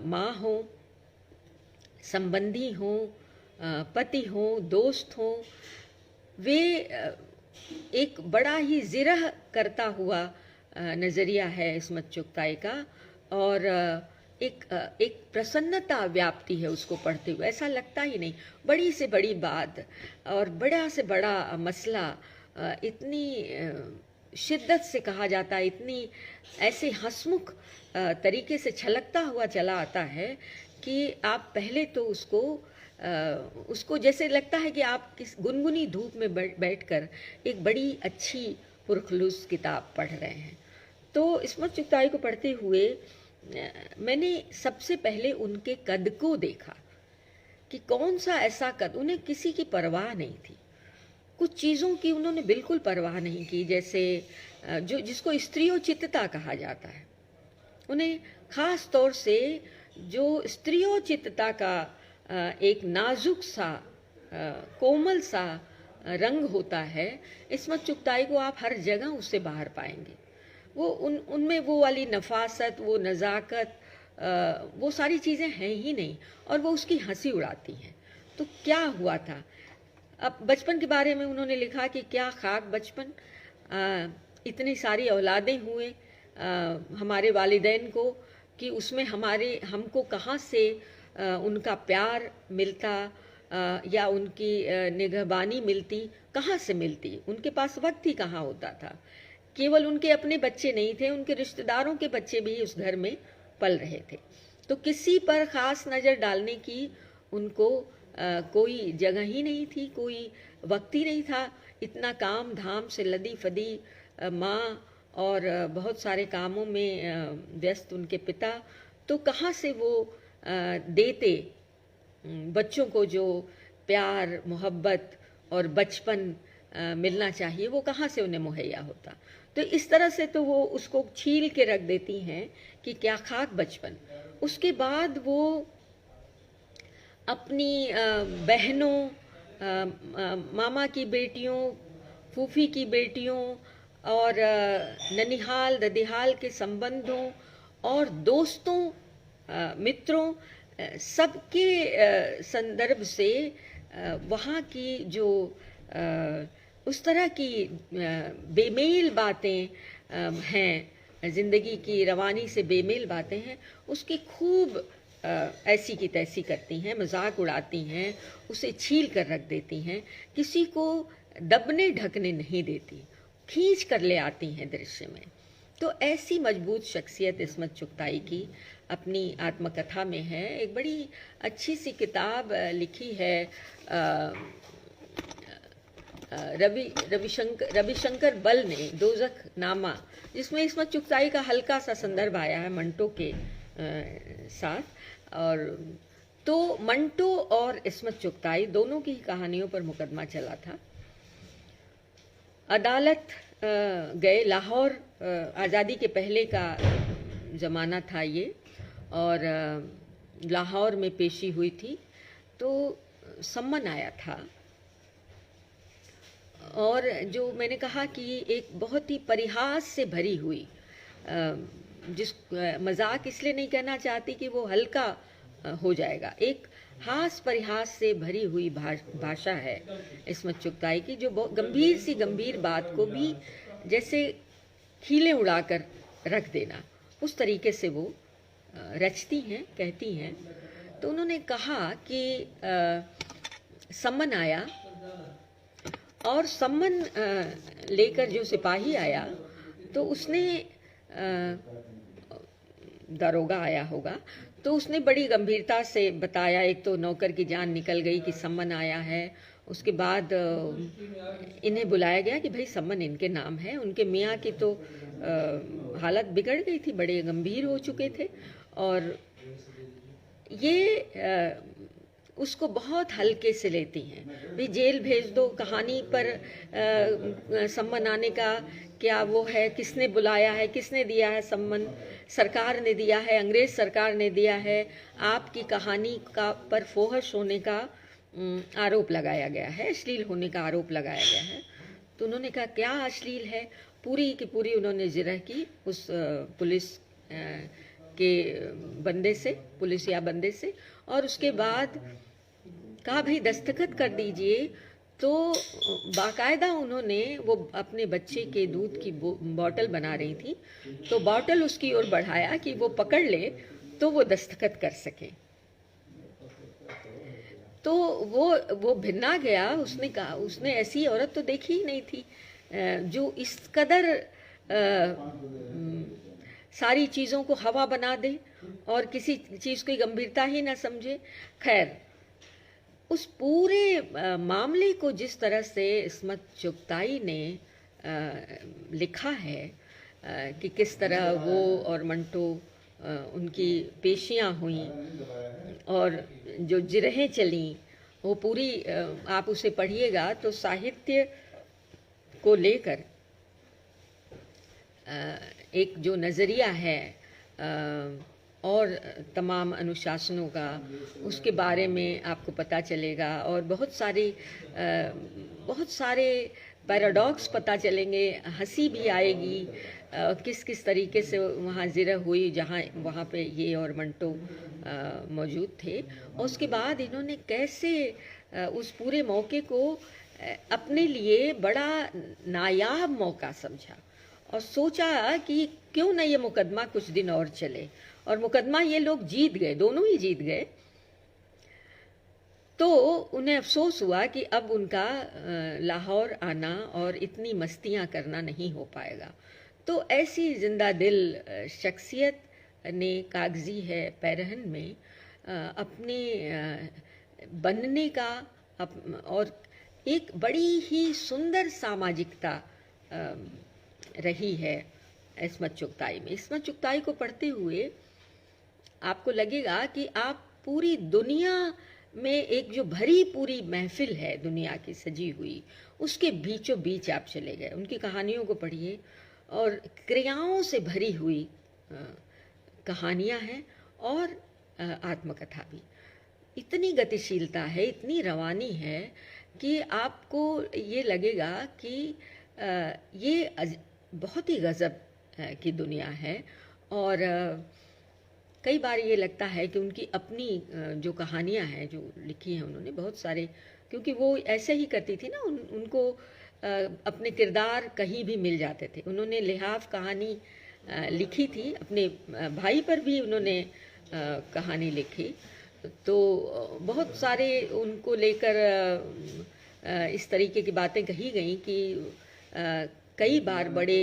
माँ हो, संबंधी हो, पति हो, दोस्त हो। वे एक बड़ा ही जिरह करता हुआ नज़रिया है इस्मत चुगताई का, और एक प्रसन्नता व्याप्ति है उसको पढ़ते हुए, ऐसा लगता ही नहीं। बड़ी से बड़ी बात और बड़ा से बड़ा मसला इतनी शिद्दत से कहा जाता है, इतनी ऐसे हंसमुख तरीके से छलकता हुआ चला आता है कि आप पहले तो उसको जैसे लगता है कि आप किस गुनगुनी धूप में बैठकर एक बड़ी अच्छी पुरखलूस किताब पढ़ रहे हैं। तो इस्मत चुगताई को पढ़ते हुए मैंने सबसे पहले उनके कद को देखा कि कौन सा ऐसा कद, उन्हें किसी की परवाह नहीं थी, कुछ चीज़ों की उन्होंने बिल्कुल परवाह नहीं की, जैसे जिसको स्त्रियोचित्तता कहा जाता है। उन्हें खास तौर से जो स्त्रियोचित्तता का एक नाजुक सा कोमल सा रंग होता है, इस्मत चुगताई को आप हर जगह उससे बाहर पाएंगे। वो उनमें वो वाली नफासत, वो नज़ाकत, वो सारी चीज़ें हैं ही नहीं, और वो उसकी हंसी उड़ाती हैं। तो क्या हुआ था, अब बचपन के बारे में उन्होंने लिखा कि क्या खाक बचपन, इतनी सारी औलादें हुए हमारे वालिदैन को कि उसमें हमको कहाँ से उनका प्यार मिलता या उनकी निगहबानी मिलती, कहाँ से मिलती। उनके पास वक्त ही कहाँ होता था। केवल उनके अपने बच्चे नहीं थे, उनके रिश्तेदारों के बच्चे भी उस घर में पल रहे थे। तो किसी पर ख़ास नज़र डालने की उनको कोई जगह ही नहीं थी, कोई वक्त ही नहीं था। इतना काम धाम से लदी फदी माँ और बहुत सारे कामों में व्यस्त उनके पिता, तो कहाँ से वो देते बच्चों को जो प्यार मोहब्बत और बचपन मिलना चाहिए, वो कहाँ से उन्हें मुहैया होता। तो इस तरह से तो वो उसको छील के रख देती हैं कि क्या खाक बचपन। उसके बाद वो अपनी बहनों, मामा की बेटियों, फूफी की बेटियों और ननिहाल ददिहाल के संबंधों और दोस्तों, मित्रों, सबके संदर्भ से वहाँ की जो उस तरह की बेमेल बातें हैं, ज़िंदगी की रवानी से बेमेल बातें हैं, उसकी खूब ऐसी की तैसी करती हैं, मजाक उड़ाती हैं, उसे छील कर रख देती हैं, किसी को दबने ढकने नहीं देती, खींच कर ले आती हैं दृश्य में। तो ऐसी मजबूत शख्सियत इस्मत चुगताई की अपनी आत्मकथा में है। एक बड़ी अच्छी सी किताब लिखी है रविशंकर बल ने, दोज़ख नामा, जिसमें इस्मत चुगताई का हल्का सा संदर्भ आया है मंटो के साथ। और तो मंटो और इस्मत चुगताई दोनों की कहानियों पर मुकदमा चला था। अदालत गए, लाहौर, आज़ादी के पहले का ज़माना था ये, और लाहौर में पेशी हुई थी। तो सम्मन आया था, और जो मैंने कहा कि एक बहुत ही परिहास से भरी हुई, जिस मजाक इसलिए नहीं कहना चाहती कि वो हल्का हो जाएगा, एक हास परिहास से भरी हुई भाषा है इस्मत चुगताई की, जो बहुत गंभीर सी गंभीर बात को भी जैसे खीलें उड़ाकर रख देना, उस तरीके से वो रचती हैं, कहती हैं। तो उन्होंने कहा कि सम्मन आया, और सम्मन लेकर जो सिपाही आया, तो उसने दरोगा आया होगा, तो उसने बड़ी गंभीरता से बताया। एक तो नौकर की जान निकल गई कि सम्मन आया है। उसके बाद इन्हें बुलाया गया कि भाई सम्मन इनके नाम है। उनके मियाँ की तो हालत बिगड़ गई थी, बड़े गंभीर हो चुके थे, और ये उसको बहुत हल्के से लेती हैं। भाई जेल भेज दो, कहानी पर सम्मन आने का क्या वो है, किसने बुलाया है, किसने दिया है सम्मन, सरकार ने दिया है, अंग्रेज़ सरकार ने दिया है। आपकी कहानी का पर फोहश होने का आरोप लगाया गया है, अश्लील होने का आरोप लगाया गया है। तो उन्होंने कहा क्या अश्लील है, पूरी की पूरी उन्होंने जिरह की उस पुलिस के बंदे से, पुलिसिया बंदे से, और उसके बाद कहा भाई दस्तखत कर दीजिए। तो बाकायदा उन्होंने, वो अपने बच्चे के दूध की बोतल बना रही थी, तो बोतल उसकी ओर बढ़ाया कि वो पकड़ ले, तो वो दस्तखत कर सके। तो वो भिन्ना गया। उसने कहा, उसने ऐसी औरत तो देखी ही नहीं थी जो इस कदर सारी चीज़ों को हवा बना दे और किसी चीज़ की गंभीरता ही ना समझे। खैर, उस पूरे मामले को जिस तरह से इस्मत चुगताई ने लिखा है कि किस तरह वो और मंटो उनकी पेशियां हुई और जो जिरहें चलीं, वो पूरी आप उसे पढ़िएगा तो साहित्य को लेकर एक जो नज़रिया है और तमाम अनुशासनों का, उसके बारे में आपको पता चलेगा और बहुत सारे पैराडॉक्स पता चलेंगे। हंसी भी आएगी किस किस तरीके से वहाँ ज़िरह हुई जहाँ वहाँ पे ये और मंटो मौजूद थे, और उसके बाद इन्होंने कैसे उस पूरे मौके को अपने लिए बड़ा नायाब मौका समझा और सोचा कि क्यों न ये मुकदमा कुछ दिन और चले, और मुकदमा ये लोग जीत गए, दोनों ही जीत गए। तो उन्हें अफसोस हुआ कि अब उनका लाहौर आना और इतनी मस्तियां करना नहीं हो पाएगा। तो ऐसी जिंदा दिल शख्सियत ने कागजी है पैरहन में अपने बनने का और एक बड़ी ही सुंदर सामाजिकता रही है इस्मत चुगताई में। इस्मत चुगताई को पढ़ते हुए आपको लगेगा कि आप पूरी दुनिया में एक जो भरी पूरी महफिल है दुनिया की सजी हुई, उसके बीचों बीच आप चले गए। उनकी कहानियों को पढ़िए और क्रियाओं से भरी हुई कहानियां हैं और आत्मकथा भी। इतनी गतिशीलता है, इतनी रवानी है कि आपको ये लगेगा कि ये बहुत ही गज़ब की दुनिया है। और कई बार ये लगता है कि उनकी अपनी जो कहानियां हैं जो लिखी हैं उन्होंने, बहुत सारे, क्योंकि वो ऐसे ही करती थी ना, उनको अपने किरदार कहीं भी मिल जाते थे। उन्होंने लिहाफ कहानी लिखी थी, अपने भाई पर भी उन्होंने कहानी लिखी। तो बहुत सारे उनको लेकर इस तरीके की बातें कही गई कि कई बार बड़े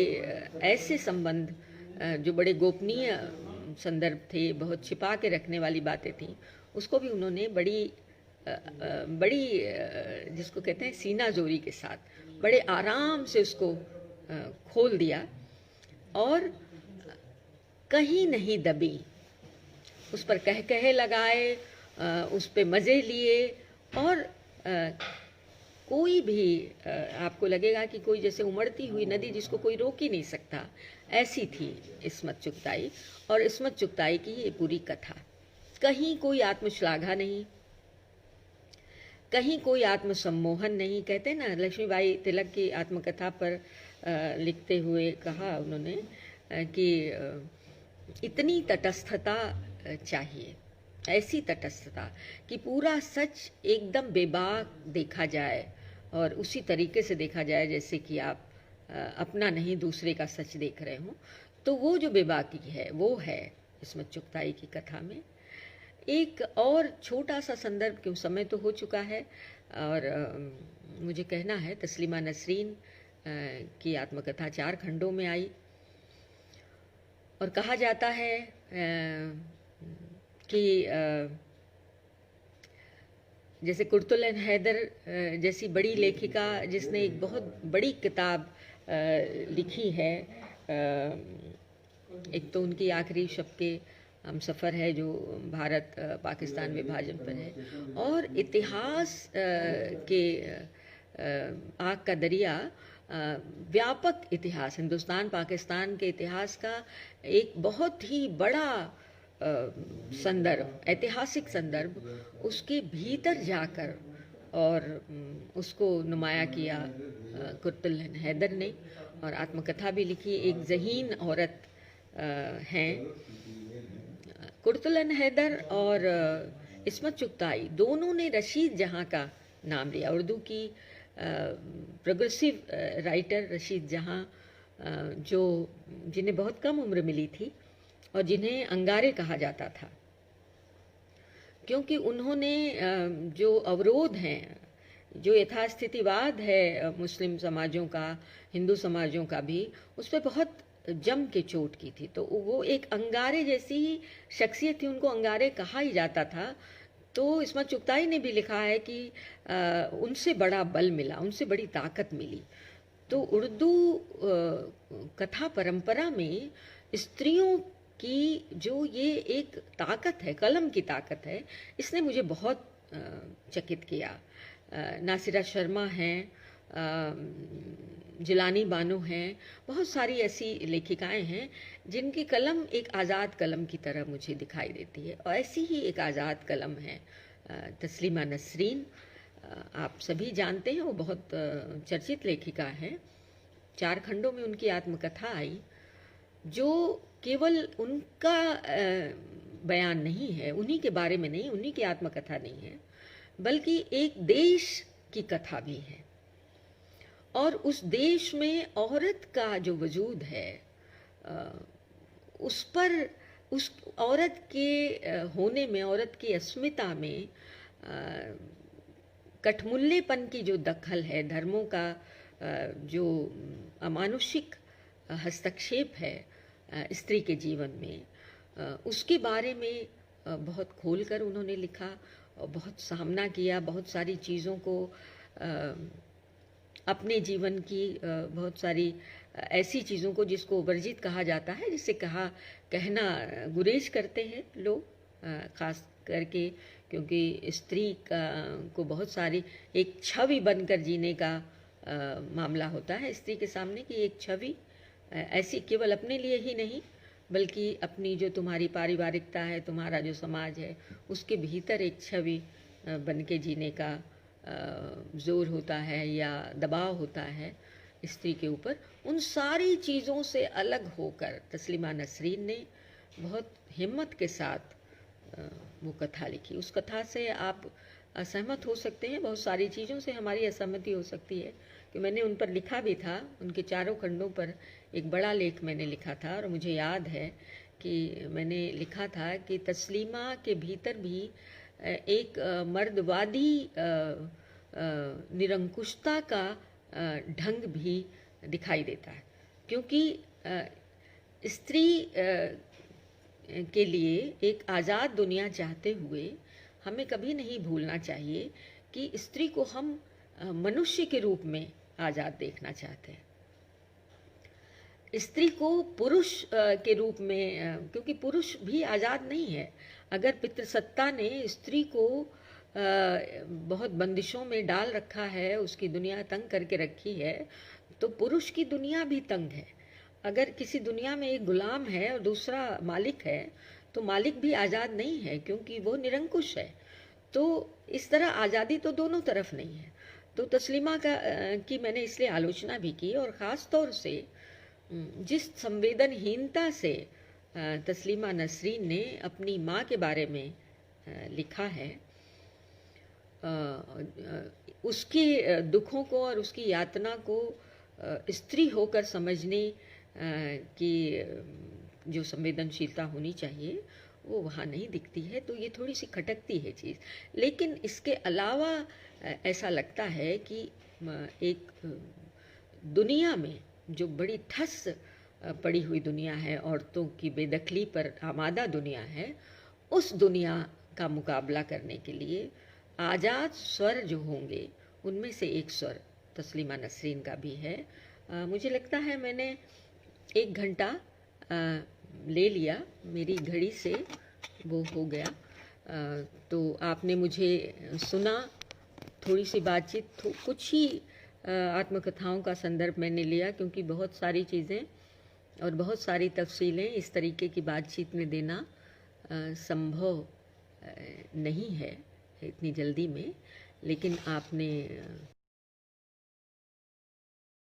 ऐसे संबंध जो बड़े गोपनीय संदर्भ थे, बहुत छिपा के रखने वाली बातें थी, उसको भी उन्होंने बड़ी जिसको कहते हैं सीना जोरी के साथ बड़े आराम से उसको खोल दिया और कहीं नहीं दबी। उस पर कह लगाए, उस पे मज़े लिए और कोई भी आपको लगेगा कि कोई जैसे उमड़ती हुई नदी जिसको कोई रोक ही नहीं सकता, ऐसी थी इस्मत चुगताई। और इस्मत चुगताई की ये पूरी कथा, कहीं कोई आत्मश्लाघा नहीं, कहीं कोई आत्मसम्मोहन नहीं। कहते ना, लक्ष्मीबाई तिलक की आत्मकथा पर लिखते हुए कहा उन्होंने कि इतनी तटस्थता चाहिए, ऐसी तटस्थता कि पूरा सच एकदम बेबाक देखा जाए और उसी तरीके से देखा जाए जैसे कि आप अपना नहीं दूसरे का सच देख रहे हों। तो वो जो बेबाकी है वो है इस्मत चुगताई की कथा में। एक और छोटा सा संदर्भ, क्यों समय तो हो चुका है और मुझे कहना है, तस्लीमा नसरीन की आत्मकथा 4 खंडों में आई और कहा जाता है कि जैसे कुर्तुल हैदर जैसी बड़ी लेखिका जिसने एक बहुत बड़ी किताब लिखी है, एक तो उनकी आखिरी शब्के हम सफ़र है जो भारत पाकिस्तान विभाजन पर है, और इतिहास के आग का दरिया, व्यापक इतिहास, हिंदुस्तान पाकिस्तान के इतिहास का एक बहुत ही बड़ा संदर्भ, ऐतिहासिक संदर्भ, उसके भीतर जाकर और उसको नुमाया किया कुर्तुल हैदर ने और आत्मकथा भी लिखी। एक ज़हीन औरत हैं कुर्तुल हैदर और इस्मत चुगताई, दोनों ने रशीद जहाँ का नाम लिया। उर्दू की प्रोग्रेसिव राइटर रशीद जहाँ, जो जिन्हें बहुत कम उम्र मिली थी और जिन्हें अंगारे कहा जाता था, क्योंकि उन्होंने जो अवरोध हैं, जो यथास्थितिवाद है मुस्लिम समाजों का, हिंदू समाजों का भी, उस पर बहुत जम के चोट की थी। तो वो एक अंगारे जैसी ही शख्सियत थी, उनको अंगारे कहा ही जाता था। तो इस्मत चुगताई ने भी लिखा है कि उनसे बड़ा बल मिला, उनसे बड़ी ताकत मिली। तो उर्दू कथा परंपरा में स्त्रियों की जो ये एक ताकत है, कलम की ताकत है, इसने मुझे बहुत चकित किया। नासिरा शर्मा हैं, जिलानी बानो हैं, बहुत सारी ऐसी लेखिकाएं हैं जिनकी कलम एक आज़ाद कलम की तरह मुझे दिखाई देती है। और ऐसी ही एक आज़ाद कलम है तस्लीमा नसरीन। आप सभी जानते हैं, वो बहुत चर्चित लेखिका हैं। 4 खंडों में उनकी आत्मकथा आई, जो केवल उनका बयान नहीं है, उन्हीं के बारे में नहीं, उन्हीं की आत्मकथा नहीं है, बल्कि एक देश की कथा भी है। और उस देश में औरत का जो वजूद है, उस पर, उस औरत के होने में, औरत की अस्मिता में कठमुल्लेपन की जो दखल है, धर्मों का जो अमानुषिक हस्तक्षेप है स्त्री के जीवन में, उसके बारे में बहुत खोलकर उन्होंने लिखा और बहुत सामना किया। बहुत सारी चीज़ों को, अपने जीवन की बहुत सारी ऐसी चीज़ों को जिसको वर्जित कहा जाता है, जिसे कहना गुरेज करते हैं लोग, ख़ास करके क्योंकि स्त्री को बहुत सारी एक छवि बनकर जीने का मामला होता है स्त्री के सामने, कि एक छवि ऐसी केवल अपने लिए ही नहीं, बल्कि अपनी जो तुम्हारी पारिवारिकता है, तुम्हारा जो समाज है, उसके भीतर एक छवि बन के जीने का ज़ोर होता है या दबाव होता है स्त्री के ऊपर। उन सारी चीज़ों से अलग होकर तस्लीमा नसरीन ने बहुत हिम्मत के साथ वो कथा लिखी। उस कथा से आप असहमत हो सकते हैं, बहुत सारी चीज़ों से हमारी असहमति हो सकती है, कि मैंने उन पर लिखा भी था। उनके 4 खंडों पर एक बड़ा लेख मैंने लिखा था, और मुझे याद है कि मैंने लिखा था कि तस्लीमा के भीतर भी एक मर्दवादी निरंकुशता का ढंग भी दिखाई देता है, क्योंकि स्त्री के लिए एक आज़ाद दुनिया चाहते हुए हमें कभी नहीं भूलना चाहिए कि स्त्री को हम मनुष्य के रूप में आज़ाद देखना चाहते हैं। स्त्री को पुरुष के रूप में, क्योंकि पुरुष भी आज़ाद नहीं है। अगर पितृसत्ता ने स्त्री को बहुत बंदिशों में डाल रखा है, उसकी दुनिया तंग करके रखी है, तो पुरुष की दुनिया भी तंग है। अगर किसी दुनिया में एक गुलाम है और दूसरा मालिक है, तो मालिक भी आज़ाद नहीं है, क्योंकि वो निरंकुश है। तो इस तरह आज़ादी तो दोनों तरफ नहीं है। तो तस्लीमा की मैंने इसलिए आलोचना भी की, और ख़ास तौर से जिस संवेदनहीनता से तस्लीमा नसरीन ने अपनी माँ के बारे में लिखा है, उसके दुखों को और उसकी यातना को स्त्री होकर समझने की जो संवेदनशीलता होनी चाहिए, वो वहाँ नहीं दिखती है। तो ये थोड़ी सी खटकती है चीज़। लेकिन इसके अलावा ऐसा लगता है कि एक दुनिया में जो बड़ी ठस पड़ी हुई दुनिया है, औरतों की बेदखली पर आमादा दुनिया है, उस दुनिया का मुकाबला करने के लिए आज़ाद स्वर जो होंगे, उनमें से एक स्वर तस्लीमा नसरीन का भी है। मुझे लगता है मैंने 1 घंटा ले लिया, मेरी घड़ी से वो हो गया। तो आपने मुझे सुना, थोड़ी सी बातचीत, कुछ ही आत्मकथाओं का संदर्भ मैंने लिया, क्योंकि बहुत सारी चीज़ें और बहुत सारी तफसीलें इस तरीके की बातचीत में देना संभव नहीं है इतनी जल्दी में। लेकिन आपने